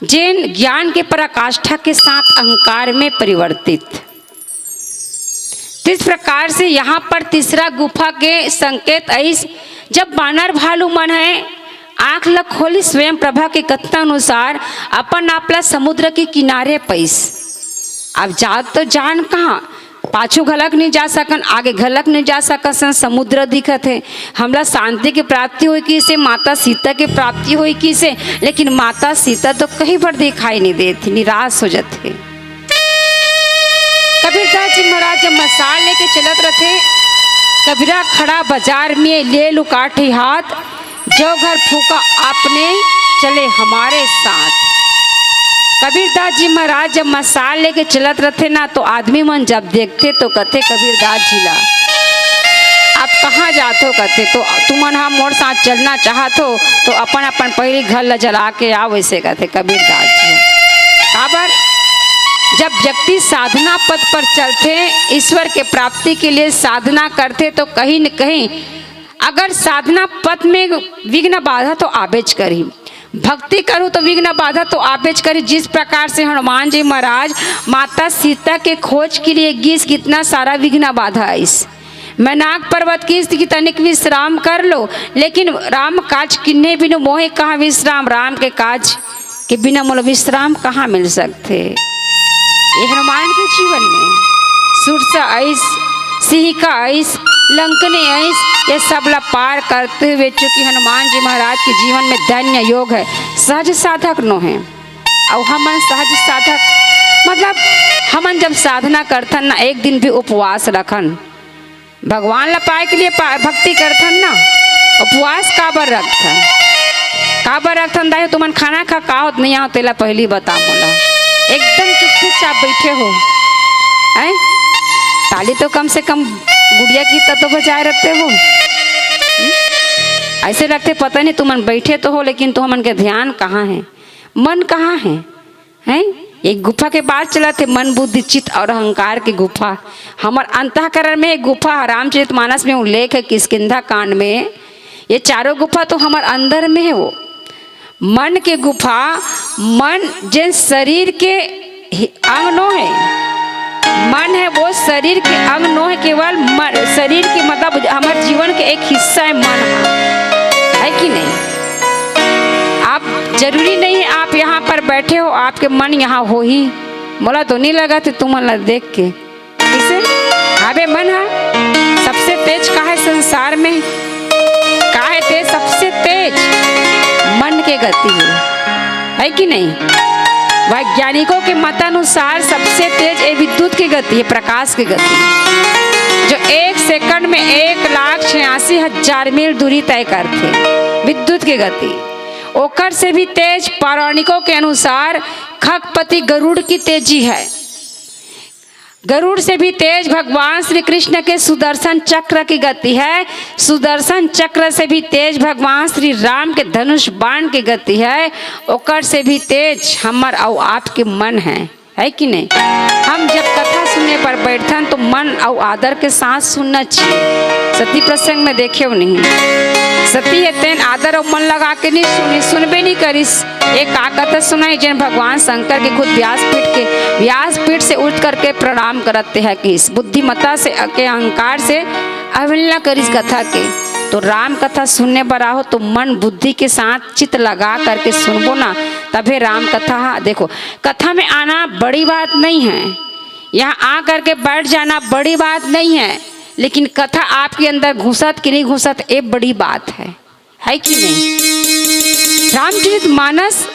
जिन ज्ञान के पराकाष्ठा के साथ अहंकार में परिवर्तित। इस प्रकार से यहाँ पर तीसरा गुफा के संकेत ऐस जब बानर भालू मन है आंख लग खोली स्वयं प्रभा के कथन अनुसार अपन आपला समुद्र के किनारे पैस। अब जा तो जान कहाँ पाछू घलक नहीं जा सकन आगे घलक नहीं जा सकन समुद्र दिखत है। हमला शांति की प्राप्ति हुई कि से माता सीता की प्राप्ति हुई कि से लेकिन माता सीता तो कहीं पर दिखाई नहीं देती निराश हो जाते। कबीरदास जी महाराज जब मसाल लेके चलत रहे कबीरा खड़ा बाजार में ले लुकाठी हाथ जो घर फूका आपने चले हमारे साथ। कबीरदास जी महाराज जब मसाल लेके चलत रहे ना तो आदमी मन जब देखते तो कहते कबीरदास जी ला आप कहाँ जाते हो कहते तो तुमन हम मोर साथ चलना चाहत हो तो अपन अपन पहले घर ला जला के आओ वैसे कहते कबीरदास जी। काबर जब व्यक्ति साधना पथ पर चलते ईश्वर के प्राप्ति के लिए साधना करते तो कहीं न कहीं अगर साधना पथ में विघ्न बाधा तो आबेज करी भक्ति करूँ तो विघ्न बाधा तो आबेज करी। जिस प्रकार से हनुमान जी महाराज माता सीता के खोज के लिए गीस कितना सारा विघ्न बाधा आई। मैं नाग पर्वत की तनिक विश्राम कर लो लेकिन राम काज किन्ने बिनु मोहे कहाँ विश्राम। राम के काज के बिना मोल विश्राम कहाँ मिल सकते। ये हनुमान के जीवन में सुरसा ऐस सिंह का ऐस लंकने ऐस ये सब ला पार करते हुए चूँकि हनुमान जी महाराज के जीवन में धन्य योग है सहज साधक नो है। और हमन सहज साधक मतलब हमन जब साधना करथन ना एक दिन भी उपवास रखन भगवान ला पाए के लिए भक्ति करथन ना उपवास काबर रखथन दाई तुमन खाना खा होत नहीं आओ तेला पहली बता मोला एकदम चुपचाप बैठे हो हैं ताली तो कम से कम गुड़िया की तो बजाए रखते हो। ऐसे लगते पता नहीं तुमन बैठे तो हो लेकिन तुमन के ध्यान कहाँ है मन कहाँ है हैं। एक गुफा के बाद चला थे मन बुद्धि चित्त और अहंकार की गुफा। हमार अंतःकरण में एक गुफा रामचरितमानस में उल्लेख है किष्किंधा कांड में ये चारों गुफा तो हमार अंदर में है। वो मन के गुफा मन जिन शरीर के अंग नो है मन है वो शरीर के अंग नो है केवल शरीर के मतलब हमारे जीवन के एक हिस्सा है मन है कि नहीं। आप जरूरी नहीं है आप यहाँ पर बैठे हो आपके मन यहाँ हो ही मोला तो नहीं लगा थे तुम ला देख के इसे अबे मन है सबसे तेज का है संसार में का है तेज सबसे तेज मन के गति है कि नहीं। वैज्ञानिकों के मतानुसार सबसे तेज ये विद्युत की गति है प्रकाश की गति जो एक सेकंड में 1,86,000 मील दूरी तय करते विद्युत की गति। ओकर से भी तेज पौराणिकों के अनुसार खगपति गरुड़ की तेजी है। गरुड़ से भी तेज भगवान श्री कृष्ण के सुदर्शन चक्र की गति है। सुदर्शन चक्र से भी तेज भगवान श्री राम के धनुष बाण की गति है। ओकर से भी तेज हमर और आपके मन है कि नहीं। हम जब कथा सुनने पर बैठन तो मन और आदर के साथ सुनना चाहिए। सती प्रसंग में देखे नहीं सती है तेन आदर और मन लगा के नहीं सुनबे नहीं करिस। एक कथा सुनाई जिन भगवान शंकर के खुद व्यासपीठ से उठ करके प्रणाम करते हैं कि इस बुद्धिमत्ता से के अहंकार से अवहेलना करिस कथा के। तो राम कथा सुनने पर आओ तो मन बुद्धि के साथ चित्त लगा करके सुनबो ना तभी राम कथा। देखो कथा में आना बड़ी बात नहीं है यहाँ आ करके बैठ जाना बड़ी बात नहीं है लेकिन कथा आपके अंदर घुसत कि नहीं घुसत ये बड़ी बात है कि नहीं। रामचरितमानस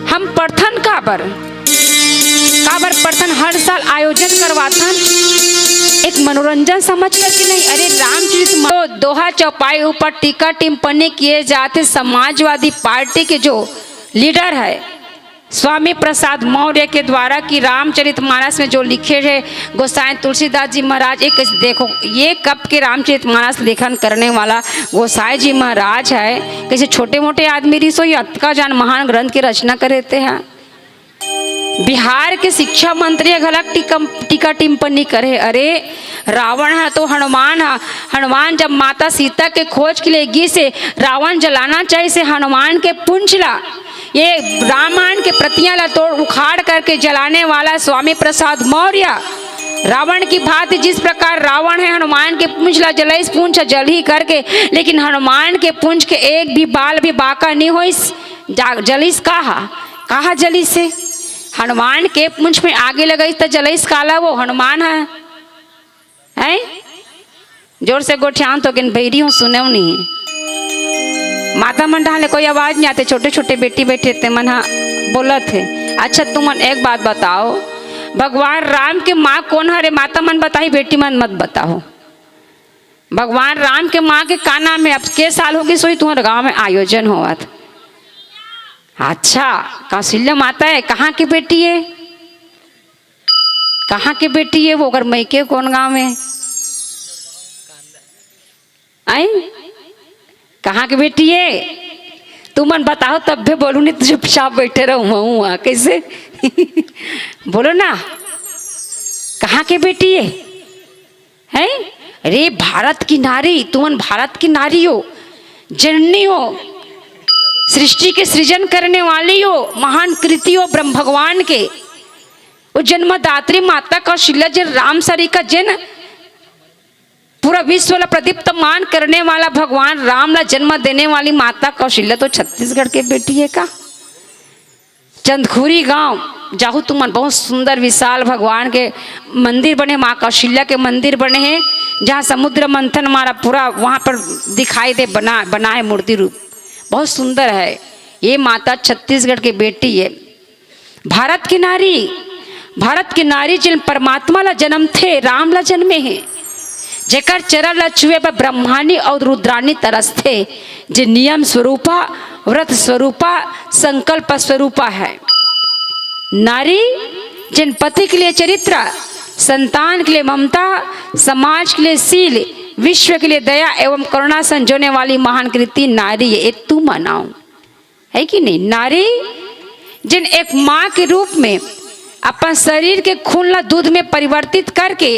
हम पढ़थन काबर काबर प्रथन हर साल आयोजन करवाथन एक मनोरंजन समझ कर कि नहीं। अरे रामचरित तो दोहा चौपाई ऊपर टीका टिप्पणी किए जाते समाजवादी पार्टी के जो लीडर है स्वामी प्रसाद मौर्य के द्वारा कि रामचरितमानस में जो लिखे हैं गोसाई तुलसीदास जी महाराज। एक देखो ये कब के रामचरितमानस लेखन करने वाला गोसाई जी महाराज है, कैसे छोटे मोटे आदमी रिसो ये अतका जान महान ग्रंथ की रचना कर देते हैं। बिहार के शिक्षा मंत्री गलत टीका टिप्पणी करे। अरे रावण है तो हनुमान है, हनुमान जब माता सीता के खोज के लिए गी से रावण जलाना चाहिए से हनुमान के पुंछला ये रामायण के प्रतियां ला तोड़ उखाड़ करके जलाने वाला स्वामी प्रसाद मौर्य रावण की भांति जिस प्रकार रावण है हनुमान के पूंछ ला जलैस पूंछ जल ही करके, लेकिन हनुमान के पूंछ के एक भी बाल भी बाका नहीं होइस जलिस कहा जलिस से हनुमान के पूंछ में आगे लगई तो जलैस काला वो हनुमान है? जोर से गोठियान तो किन बैरी हूँ सुने नहीं माता मन डाले कोई आवाज नहीं आते, छोटे छोटे बेटी बैठे थे मन बोला थे। अच्छा तुम एक बात बताओ भगवान राम के माँ कौन है रे? माता मन बताई बेटी मन मत बताओ। भगवान राम के माँ के का नाम है? अब के साल होगी सोई तुम्हारे गांव में आयोजन हुआ था। अच्छा कौशल्या माता है, कहाँ की बेटी है? कहाँ की बेटी है वो? अगर मैके कौन गांव में आई कहाँ की बेटी है? तुम मन बताओ तब भी बोलू नहीं तो चुपचाप बैठे रहूँ कैसे बोलो ना कहाँ की बेटी है? हैं? अरे भारत की नारी, तुम भारत की नारी हो, जननी हो, सृष्टि के सृजन करने वाली हो, महान कृति हो ब्रह्म भगवान के। वो जन्मदात्री माता कौशल्या जी राम सरी का जन पूरा विश्व ला प्रदीप्तमान करने वाला भगवान राम ला जन्म देने वाली माता कौशल्या तो छत्तीसगढ़ के बेटी है का? चंदखुरी गांव जाहू तुम बहुत सुंदर विशाल भगवान के मंदिर बने, माँ कौशल्या के मंदिर बने हैं जहाँ समुद्र मंथन हमारा पूरा वहाँ पर दिखाई दे बना है मूर्ति रूप, बहुत सुंदर है। ये माता छत्तीसगढ़ की बेटी है। भारत की नारी जिन परमात्मा ला जन्म थे राम ला जन्मे हैं, जेकर चरण ला छुए पर ब्रह्मानी और रुद्रानी तरस थे, जे नियम स्वरूपा व्रत स्वरूपा संकल्प स्वरूपा है। नारी जिन पति के लिए चरित्र, संतान के लिए ममता, समाज के लिए शील, विश्व के लिए दया एवं करुणा संजोने वाली महान कृति नारी है। तू मनाओ है कि नहीं? नारी जिन एक माँ के रूप में अपन शरीर के खून ला दूध में परिवर्तित करके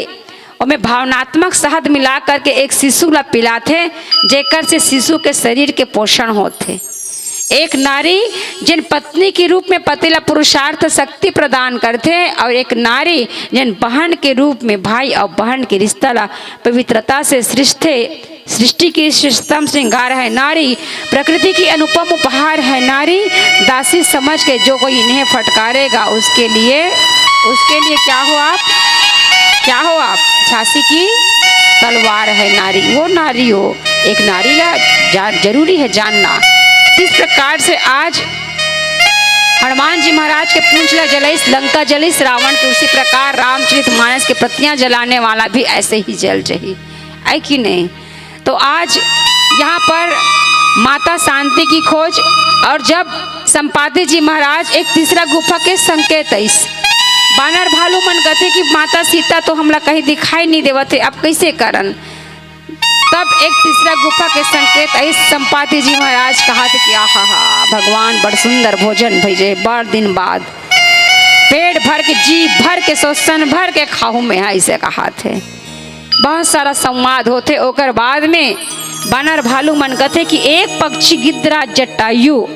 और में भावनात्मक शहद मिला करके एक शिशु ला पिलाते जेकर से शिशु के शरीर के पोषण होते। एक नारी जिन पत्नी के रूप में पति ला पुरुषार्थ शक्ति प्रदान करते, और एक नारी जिन बहन के रूप में भाई और बहन के रिश्ता ला पवित्रता से सृष्टि की श्रेष्ठतम श्रृंगार है। नारी प्रकृति की अनुपम उपहार है। नारी दासी समझ के जो कोई इन्हें फटकारेगा उसके लिए क्या हो आप? झांसी की तलवार है नारी। वो नारी हो, एक नारी ला जरूरी है जानना। इस प्रकार से आज हनुमान जी महाराज के पूंछ ला जलैस, लंका जलिस रावण के, उसी प्रकार रामचरितमानस के प्रतियां जलाने वाला भी ऐसे ही जल जाए, है कि नहीं? तो आज यहाँ पर माता शांति की खोज, और जब संपाति जी महाराज एक तीसरा गुफा के संकेत इस बानर भालू मन गथे कि माता सीता तो हमला कहीं दिखाई नहीं देवते, अब कैसे करन? तब एक तीसरा गुफा के संकेत इस संपाति जी महाराज कहा थे कि आहा भगवान बड़ सुंदर भोजन भेजे, बड़ दिन बाद पेट भर के जी भर के सोसन भर के खाऊ में है, ऐसे कहा थे। बहुत सारा संवाद होते। ओकर बाद में बानर भालू मन कथे कि एक पक्षी गिद्रा जटायु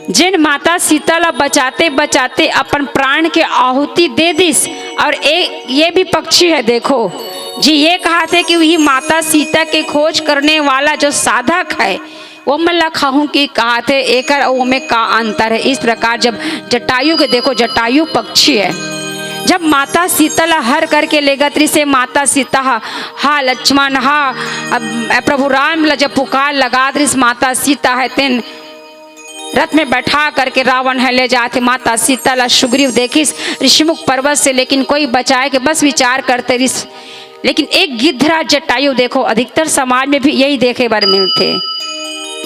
जिन माता सीता ला बचाते बचाते अपन प्राण के आहुति दे दिस, और एक ये भी पक्षी है देखो जी, ये कहा थे कि वही माता सीता के खोज करने वाला जो साधक है वो मैं लखाऊं कि कहा थे एक वो में का अंतर है। इस प्रकार जब जटायु के देखो, जटायु पक्षी है, जब माता सीता ला हर करके लेगा त्री से माता सीता हा लक्ष्मण हा प्रभु राम ला जब पुकार लगा त्री माता सीता है तेन रथ में बैठा करके रावण है ले जाते माता सीता सुग्रीव देखिस ऋषिमुख पर्वत से, लेकिन कोई बचाए के बस विचार करते रिस। लेकिन एक गिद्धराज जटायु देखो, अधिकतर समाज में भी यही देखे बार मिलते।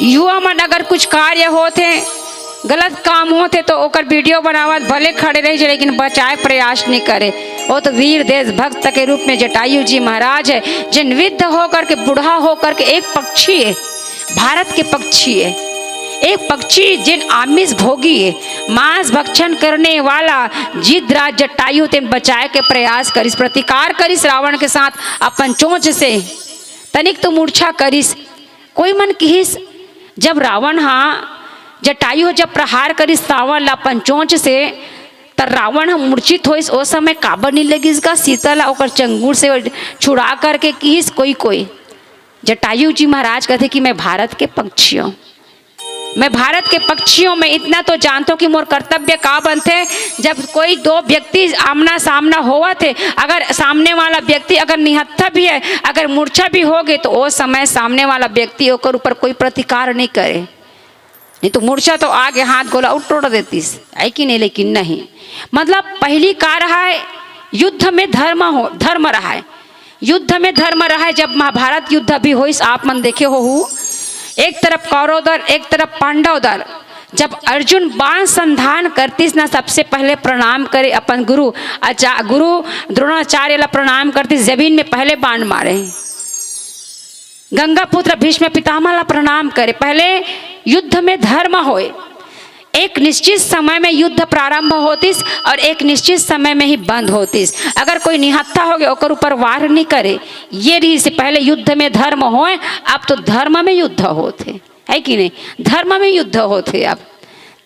युवा मन अगर कुछ कार्य होते गलत काम होते तो ओकर वीडियो बनावत भले खड़े रही, लेकिन बचाए प्रयास नहीं करे। वो तो वीर देशभक्त के रूप में जटायु जी महाराज है, जिन वृद्ध होकर के बूढ़ा होकर के एक पक्षी है, भारत के पक्षी है, एक पक्षी जिन आमिष भोगी है, मांस भक्षण करने वाला गिद्धराज जटायु तेन बचाए के प्रयास करिस, प्रतिकार करिस रावण के साथ अपन चोंच से तनिक तो मूर्छा करिस। कोई मन किहिस जब रावण हाँ जटायु जब प्रहार करिस रावण ला अपन चोंच से, त रावण हम मूर्छित होइस। ओ समय काबर नहीं लगिस का सीता ला ओकर चंगुर से छुड़ा करके किहिस कोई जटायु जी महाराज कहते कि मैं भारत के पक्षियों, मैं भारत के पक्षियों में इतना तो जानता हूँ कि मोर कर्तव्य का बनते। जब कोई दो व्यक्ति आमना सामना हुआ थे, अगर सामने वाला व्यक्ति अगर निहत्था भी है, अगर मूर्छा भी हो गए, तो वो समय सामने वाला व्यक्ति ओकर ऊपर कोई प्रतिकार नहीं करे, नहीं तो मूर्छा तो आगे हाथ गोला उठोड़ देतीस है कि नहीं। लेकिन नहीं, मतलब पहली का रहा है युद्ध में धर्म रहा है, युद्ध में धर्म रहा है। जब महाभारत युद्ध भी हो, आप मन देखे हो, एक तरफ कौरव दल एक तरफ पांडव दल। जब अर्जुन बाण संधान करतीस ना, सबसे पहले प्रणाम करे अपन गुरु द्रोणाचार्य ला प्रणाम करतीस, जमीन में पहले बाण मारे। गंगा पुत्र भीष्म पितामह ला प्रणाम करे। पहले युद्ध में धर्म होए, एक निश्चित समय में युद्ध प्रारंभ होतीस और एक निश्चित समय में ही बंद होतीस। अगर कोई निहत्था हो गया ओकर ऊपर वार नहीं करे, ये रही से पहले युद्ध में धर्म होए। अब तो धर्म में युद्ध होते है कि नहीं, धर्म में युद्ध होते अब।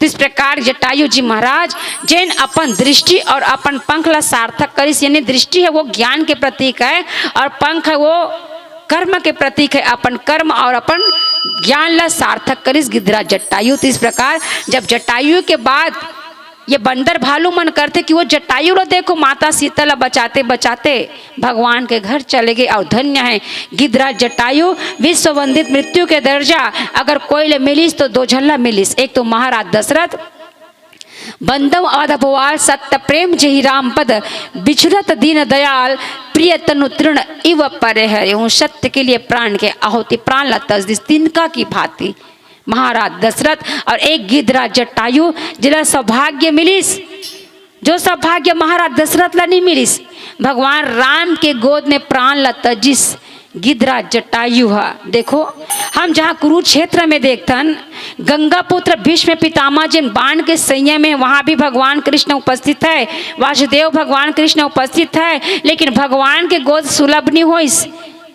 तो इस प्रकार जटायु जी महाराज जैन अपन दृष्टि और अपन पंख ला सार्थक करिस, यानी दृष्टि है वो ज्ञान के प्रतीक है और पंख है वो कर्म के प्रतीक है। अपन कर्म और अपन ज्ञान ला सार्थक करिस गिद्धराज जटायु। तो इस प्रकार जब जटायु के बाद ये बंदर भालू मन करते कि वो जटायु ला देखो माता सीता ला बचाते बचाते भगवान के घर चले गए। और धन्य है गिद्धराज जटायु, विश्व वंदित मृत्यु के दर्जा अगर कोई ले मिलिस तो दो झल्ला मिलिस। एक तो महाराज दशरथ, बंदव अधपवाल सत्य प्रेम जही राम पद, बिछुरत दीन दयाल प्रिय तनु तृण इव परे है। यूं सत्य के लिए प्राण के आहुति, प्राण ला तजदिस तिनका की भांति महाराज दशरथ। और एक गिद्धराज जटायु जिला सौभाग्य मिलिस, जो सौभाग्य महाराज दशरथ ला नहीं मिलिस, भगवान राम के गोद में प्राण ला तजिस गिद्धराज जटायु है। देखो हम जहाँ कुरुक्षेत्र में देखतन गंगा पुत्र भीष्म पितामह जिन बाण के संयम में, वहाँ भी भगवान कृष्ण उपस्थित है, वासुदेव भगवान कृष्ण उपस्थित है, लेकिन भगवान के गोद सुलभ नहीं होइस।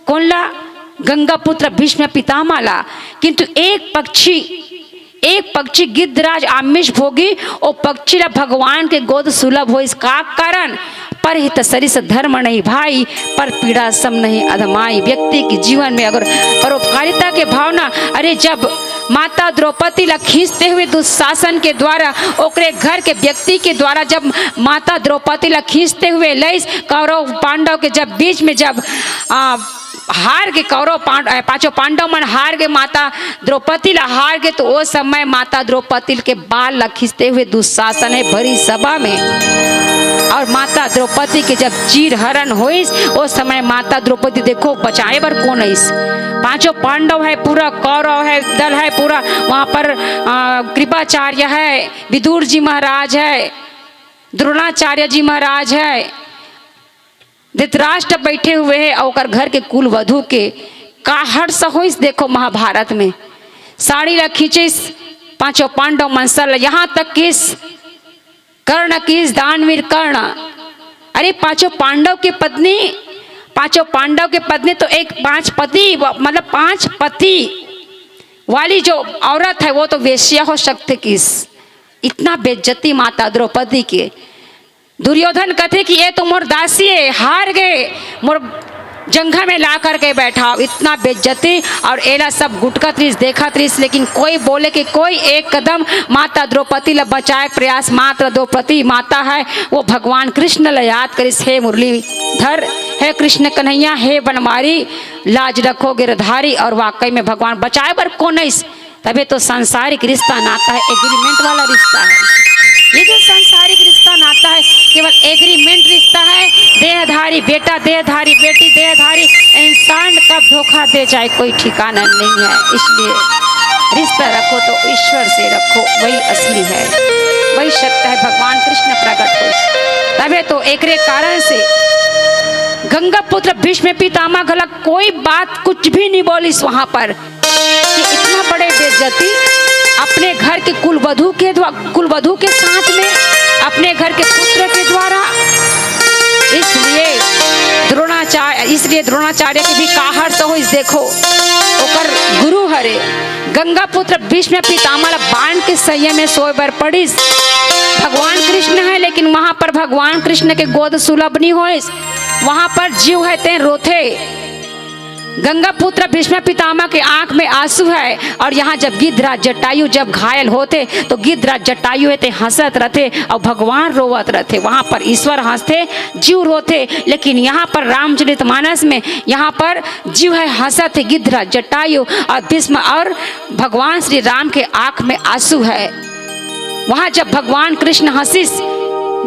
कौन ला? गंगा पुत्र भीष्म पितामह ला। किंतु एक पक्षी गिद्धराज आमिष भोगी और पक्षी ला भगवान के गोद सुलभ हो। इसका कारण पर हित सरिस धर्म नहीं भाई, पर पीड़ा सम नहीं अधमाई। व्यक्ति के जीवन में अगर परोपकारिता के भावना, अरे जब माता द्रौपदी ला खींचते हुए दुशासन के द्वारा, ओकरे घर के व्यक्ति के द्वारा जब माता द्रौपदी ला खींचते हुए लइस, कौरव पांडव के जब बीच में जब हार के कौरव पांचों पांडव मन हार गए, माता द्रौपदी ला हार गए, तो वो समय माता द्रौपदी के बाल ला खींचते हुए दुशासन है भरी सभा में। और माता द्रौपदी के जब चीर हरण होइस, वो समय माता द्रौपदी देखो बचाए बर कौन है, पांचों पांडव है, पूरा कौरव है दल है पूरा, वहाँ पर कृपाचार्य है, विदुर जी महाराज है, द्रोणाचार्य जी महाराज है, धृतराष्ट्र बैठे हुए हैं, और घर के कुल वधु के का हर्ष होइस। देखो महाभारत में साड़ी ला खींचिस पांचों पांडव मंसल, यहाँ तक किस कर्ण किस दानवीर कर्ण, अरे पांचों पांडव की पत्नी तो एक पांच पति, मतलब पांच पति वाली जो औरत है वो तो वेश्या हो सकते किस। इतना बेइज्जती माता द्रौपदी के। दुर्योधन कहते कि ये तो मोर दासी है, हार गए, मोर जंघा में ला करके बैठा। इतना बेइज्जती और एला सब गुटका त्रिस देखा त्रिस, लेकिन कोई बोले कि कोई एक कदम माता द्रौपदी ला बचाए प्रयास। मात्र द्रौपदी माता है वो भगवान कृष्ण ला याद करिस, हे मुरलीधर, हे कृष्ण कन्हैया, हे बनमारी, लाज रखो गिरधारी। और वाकई में भगवान बचाए बर कौन है, तभी तो सांसारिक रिश्ता नाता है, एग्रीमेंट वाला रिश्ता है। ये जो सांसारिक रिश्ता नाता है केवल एग्रीमेंट रिश्ता है। देहधारी बेटा, देहधारी बेटी, देहधारी इंसान कब धोखा दे जाए कोई ठिकाना नहीं है। इसलिए रिश्ता रखो तो ईश्वर से रखो, वही असली है, वही सत्य है। भगवान कृष्ण प्रकट हो, तभी तो एकरे कारण से गंगा पुत्र भीष्म पितामह गला कोई बात कुछ भी नहीं बोलिस वहां पर कि इतना बड़े बेइज्जती अपने घर के कुलवधू के साथ में, अपने घर के पुत्र के द्वारा। इसलिए द्रोणाचार्य के भी काहर तो इस देखो ओकर गुरु हरे गंगा पुत्र भीष्म पितामह बाण के संयम में सोए बर पड़िस। भगवान कृष्ण है लेकिन वहां पर भगवान कृष्ण के गोद सुलभ नहीं होइस, वहां पर जीव है ते रोथे। गंगा पुत्र भीष्म पितामह के आंख में आंसू है, और यहाँ जब गिद्धराज जटायु जब घायल होते तो गिद्धराज जटायु ते हंसत रहते और भगवान रोवत रहते। वहां पर ईश्वर हंसते, जीव रोते, लेकिन यहाँ पर रामचरितमानस में यहाँ पर जीव है हंसत है, गिद्धराज जटायु और भीष्म और भगवान श्री राम के आंख में आंसू है। वहां जब भगवान कृष्ण हंसिस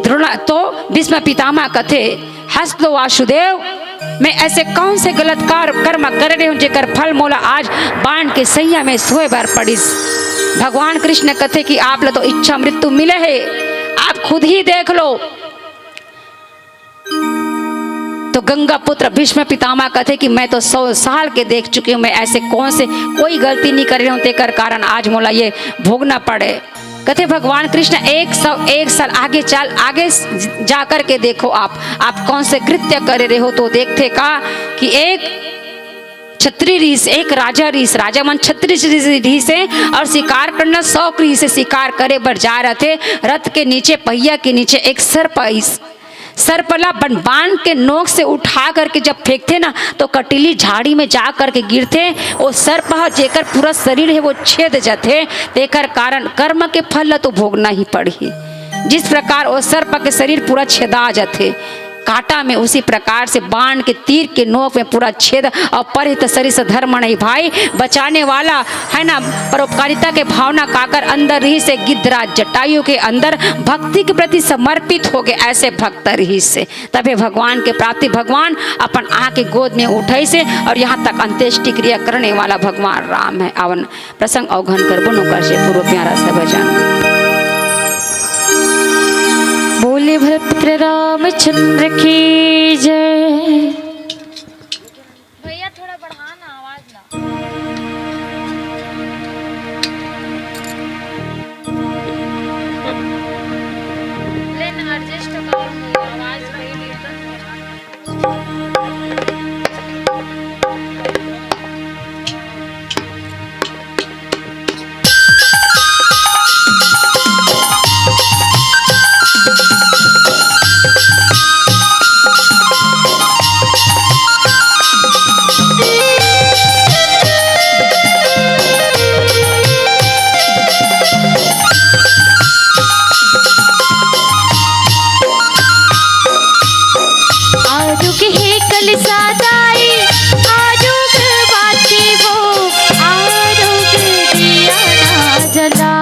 द्रोणा तो भीष्म पितामह कथे हंस लो वासुदेव, मैं ऐसे कौन से गलत कर्म कर रहे हूँ जेकर फल मोला आज बाण के सैया में सोए बार पड़िस। भगवान कृष्ण कथे कि आप लो तो इच्छा मृत्यु मिले है, आप खुद ही देख लो। तो गंगा पुत्र भीष्म पितामह कथे कि मैं तो 100 साल के देख चुकी हूँ, मैं ऐसे कौन से कोई गलती नहीं कर रही हूँ तेकर कारण आज मोला ये भोगना पड़े। कहते भगवान कृष्ण 101 साल आगे जा कर के देखो आप कौन से कृत्य कर रहे हो। तो देखते का कि एक छत्री रीस, एक राजा रीस, राजा मन छत्री रीस है और शिकार करना 100 रीस से शिकार करे बर जा रहे थे। रथ के नीचे पहिया के नीचे एक सरपला बाण के नोक से उठा करके जब फेंकते ना तो कटीली झाड़ी में जा करके गिरते। वो सर्प जेकर पूरा शरीर है वो छेद जाते, तेकर कारण कर्म के फल तो भोगना ही पड़ी। जिस प्रकार वो सर्प के शरीर पूरा छेदा जाते कांटा में, उसी प्रकार से बाण के तीर के नोक में पूरा छेद। और परहित शरीर से धर्म नहीं भाई, बचाने वाला है ना, परोपकारिता के भावना काकर अंदर ही से गिद्धराज जटायु के अंदर भक्ति के प्रति समर्पित हो गए, ऐसे भक्त रही से तभी भगवान के प्राप्ति भगवान अपन आके गोद में उठाई से। और यहाँ तक अंत्येष्टि क्रिया करने वाला भगवान राम है। आवन प्रसंग अवघन कर बनो कर से पूर्व प्यारा से भजन बोले भद्र रामचंद्र की जय। भैया थोड़ा बढ़ाना आवाज ना। लेना एडजस्ट करो आवाज पहले जला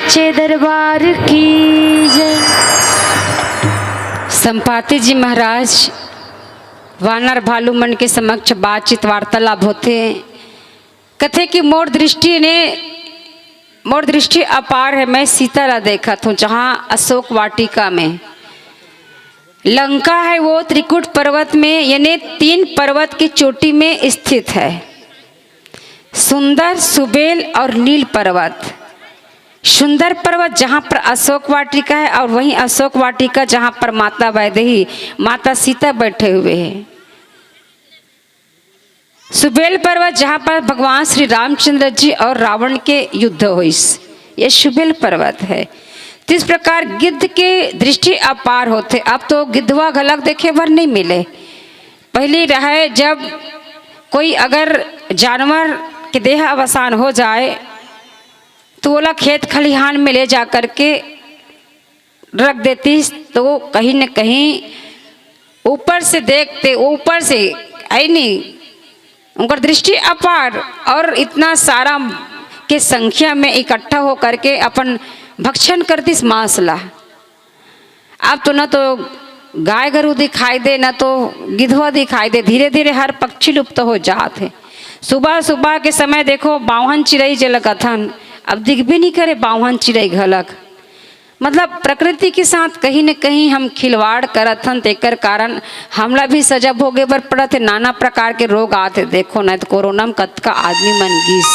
सच्चे दरबार की जय। संपाति जी महाराज वानर भालू मन के समक्ष बातचीत वार्तालाप होते हैं। कथे की मोर दृष्टि अपार है। मैं सीता ला देखा हूँ जहाँ अशोक वाटिका में। लंका है वो त्रिकुट पर्वत में, यानी 3 पर्वत की चोटी में स्थित है। सुंदर, सुबेल और नील पर्वत। सुंदर पर्वत जहाँ पर अशोक वाटिका है और वहीं अशोक वाटिका जहाँ पर माता वैदेही माता सीता बैठे हुए हैं। सुबेल पर्वत जहाँ पर भगवान श्री रामचंद्र जी और रावण के युद्ध हुई, ये सुबेल पर्वत है। तो इस प्रकार गिद्ध के दृष्टि अपार होते। अब तो गिद्धवा घलक देखे भर नहीं मिले। पहले रहे जब कोई अगर जानवर के देह अवसान हो जाए तो ओला खेत खलिहान में ले जा कर के रख देती, तो कहीं न कहीं ऊपर से देखते, ऊपर से आई नहीं, उनका दृष्टि अपार और इतना सारा के संख्या में इकट्ठा हो करके अपन भक्षण करती इस मांस ला। अब तो न तो गाय गरू दिखाई दे, न तो गिद्धवा दिखाई दे। धीरे धीरे हर पक्षी लुप्त हो जाते। सुबह सुबह के समय देखो बावन चिड़ई जलकथन, अब दिख भी नहीं करे बावन चिड़ई घलक। मतलब प्रकृति के साथ कहीं न कहीं हम खिलवाड़ करत हन, तेकर कारण हमला भी सजा भोगे बर पड़त है। नाना प्रकार के रोग आते। देखो न तो कोरोना में कतका आदमी मन गिस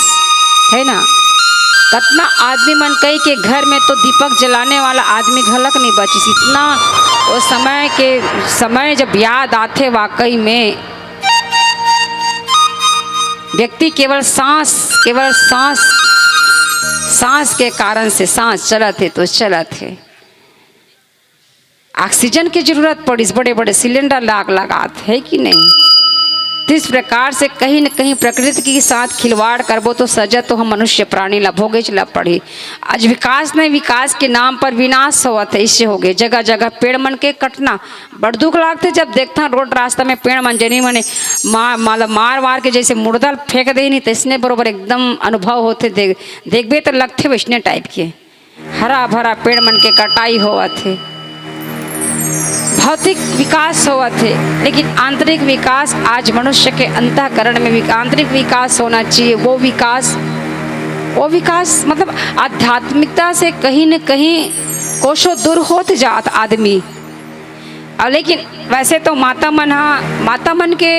है ना, कतना आदमी मन कई के घर में तो दीपक जलाने वाला आदमी घलक नहीं बचिस। इतना वो समय जब याद आते वाकई में व्यक्ति केवल सांस के कारण से सांस चलत है तो चलत है। ऑक्सीजन की जरूरत पड़ी, बड़े बड़े सिलेंडर लगात है कि नहीं। तो इस प्रकार से कहीं न कहीं प्रकृति के साथ खिलवाड़ करबो तो सजा तो हम मनुष्य प्राणी ला भोगे चला पड़ी। आज विकास नहीं, विकास के नाम पर विनाश हुआ था। इससे हो गए जगह जगह पेड़ मन के कटना। बड़ दुख लागते जब देखता रोड रास्ता में पेड़ मन जनी मने मार के जैसे मुर्दा फेंक दे नहीं, तैसने बरोबर एकदम अनुभव होते। देखबे तो लगते वैसने टाइप के हरा भरा पेड़ मन के कटाई हुआ थे। भौतिक विकास हुआ थे, लेकिन आंतरिक विकास आज मनुष्य के अंतःकरण में आंतरिक विकास होना चाहिए। वो विकास मतलब आध्यात्मिकता से कहीं न कहीं कोशों दूर होते जात आदमी। और लेकिन वैसे तो माता मन के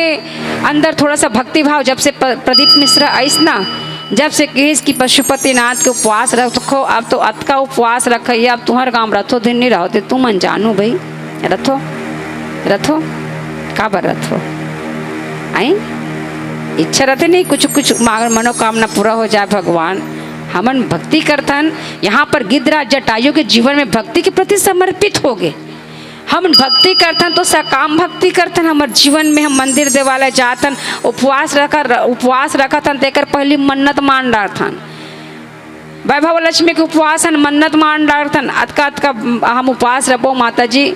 अंदर थोड़ा सा भक्ति भाव जब से प्रदीप मिश्रा आइस ना, जब से कहिस कि पशुपतिनाथ के उपवास रखो, अब तो अत का उपवास रखिए। अब तुम्हारे गाँव रथो दिन नहीं रहोते, तुम मन जानू भाई रथो का बर रथो आई इच्छा रहते नहीं कुछ मनोकामना पूरा हो जाए। भगवान हमन भक्ति करतन। यहाँ पर गिद्धराज जटायु के जीवन में भक्ति के प्रति समर्पित हो गए। हम भक्ति करतन तो सकाम भक्ति करतन। हमारे जीवन में हम मंदिर देवालय जातन, उपवास रखतन, तेकर पहली मन्नत मान डारथन। वैभव लक्ष्मी के उपवास मन्नत मान डारथन। अतका हम उपवास रखबो माता जी,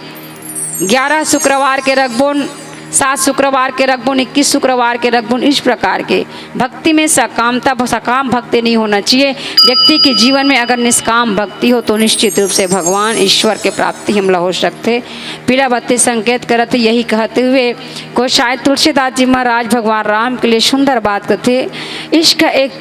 11 शुक्रवार के रखबोन, 7 शुक्रवार के रखबोन, 21 शुक्रवार के रखबोन। इस प्रकार के भक्ति में सकाम भक्ति नहीं होना चाहिए। व्यक्ति के जीवन में अगर निष्काम भक्ति हो तो निश्चित रूप से भगवान ईश्वर के प्राप्ति हमला हो सकते। पीड़ा बत्ती संकेत करते यही कहते हुए को शायद तुलसीदास जी महाराज भगवान राम के लिए सुंदर बात कहते। इश्क एक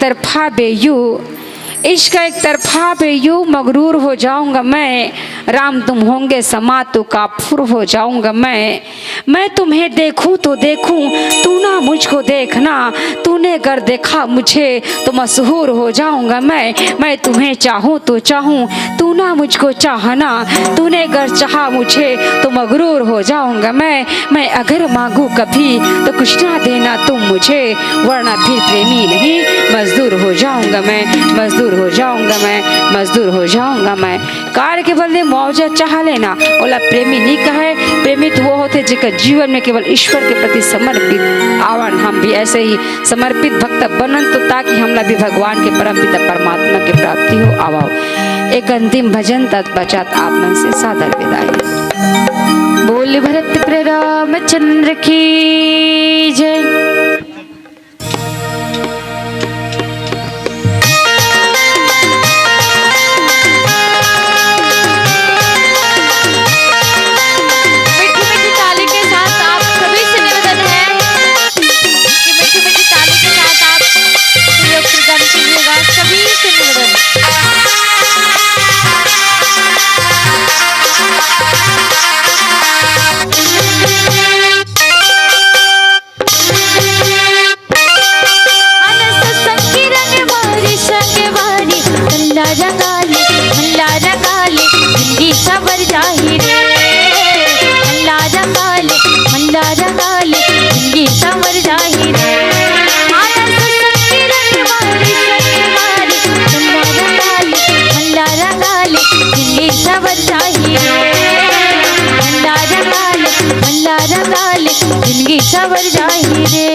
तरफा बेयू मगरूर हो जाऊंगा मैं, राम तुम होंगे समा तो काफुर हो जाऊंगा मैं तुम्हें देखूं तो देखूं, तू ना मुझको देखना, तूने अगर देखा मुझे तो मशहूर हो जाऊंगा मैं तुम्हें चाहूं तो चाहूं, तू ना मुझको चाहना, तूने अगर चाहा मुझे तो मगरूर हो जाऊंगा मैं अगर मांगू कभी तो कुछ ना देना तुम मुझे, वरना फिर प्रेमी नहीं मजदूर हो जाऊंगा मैं कार के बदले मुआवजा चाह लेना। ओला प्रेमी नहीं कहे। प्रेमी तो वो होते जिनका जीवन में केवल ईश्वर के प्रति समर्पित आवन। हम भी ऐसे ही समर्पित भक्त बनन तो ताकि हमला भी भगवान के परम पिता परमात्मा की प्राप्ति हो। आवाओ एक अंतिम भजन तत्पश्चात आप मन से सादर विदाई। बोल भरत प्रिय रामचंद्र की जय। जाही रे आया सत्संग की रंगवारी संगवारी भंडारा गाले जिंदगी सवर जाही रे भंडारा गाले जिंदगी सवर जाही रे।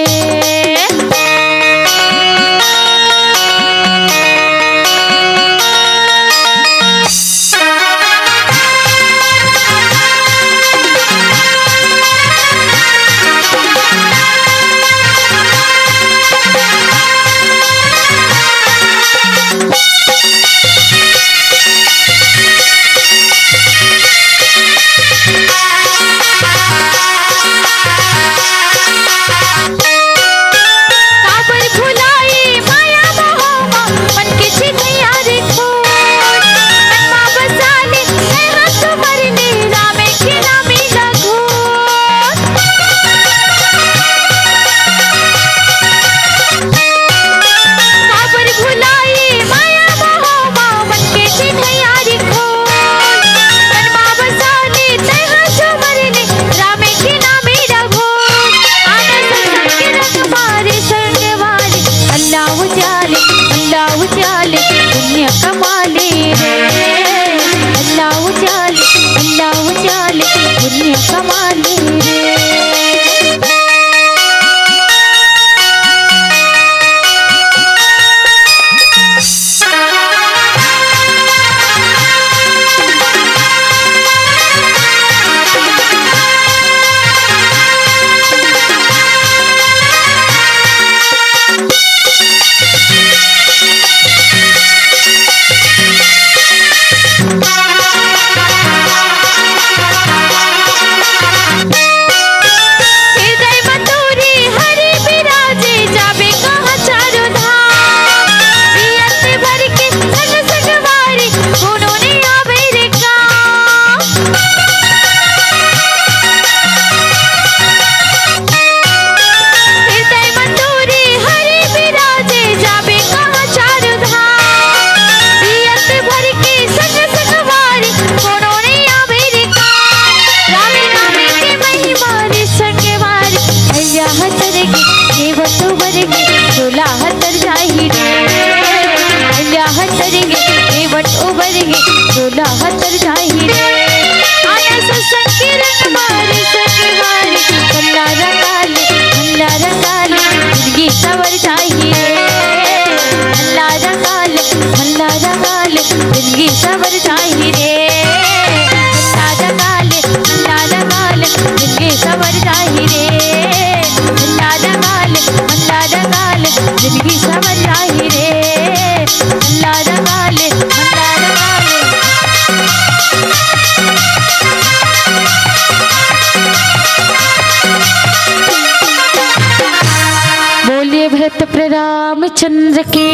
भरत प्ररामचंद्र की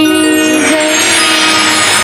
जय।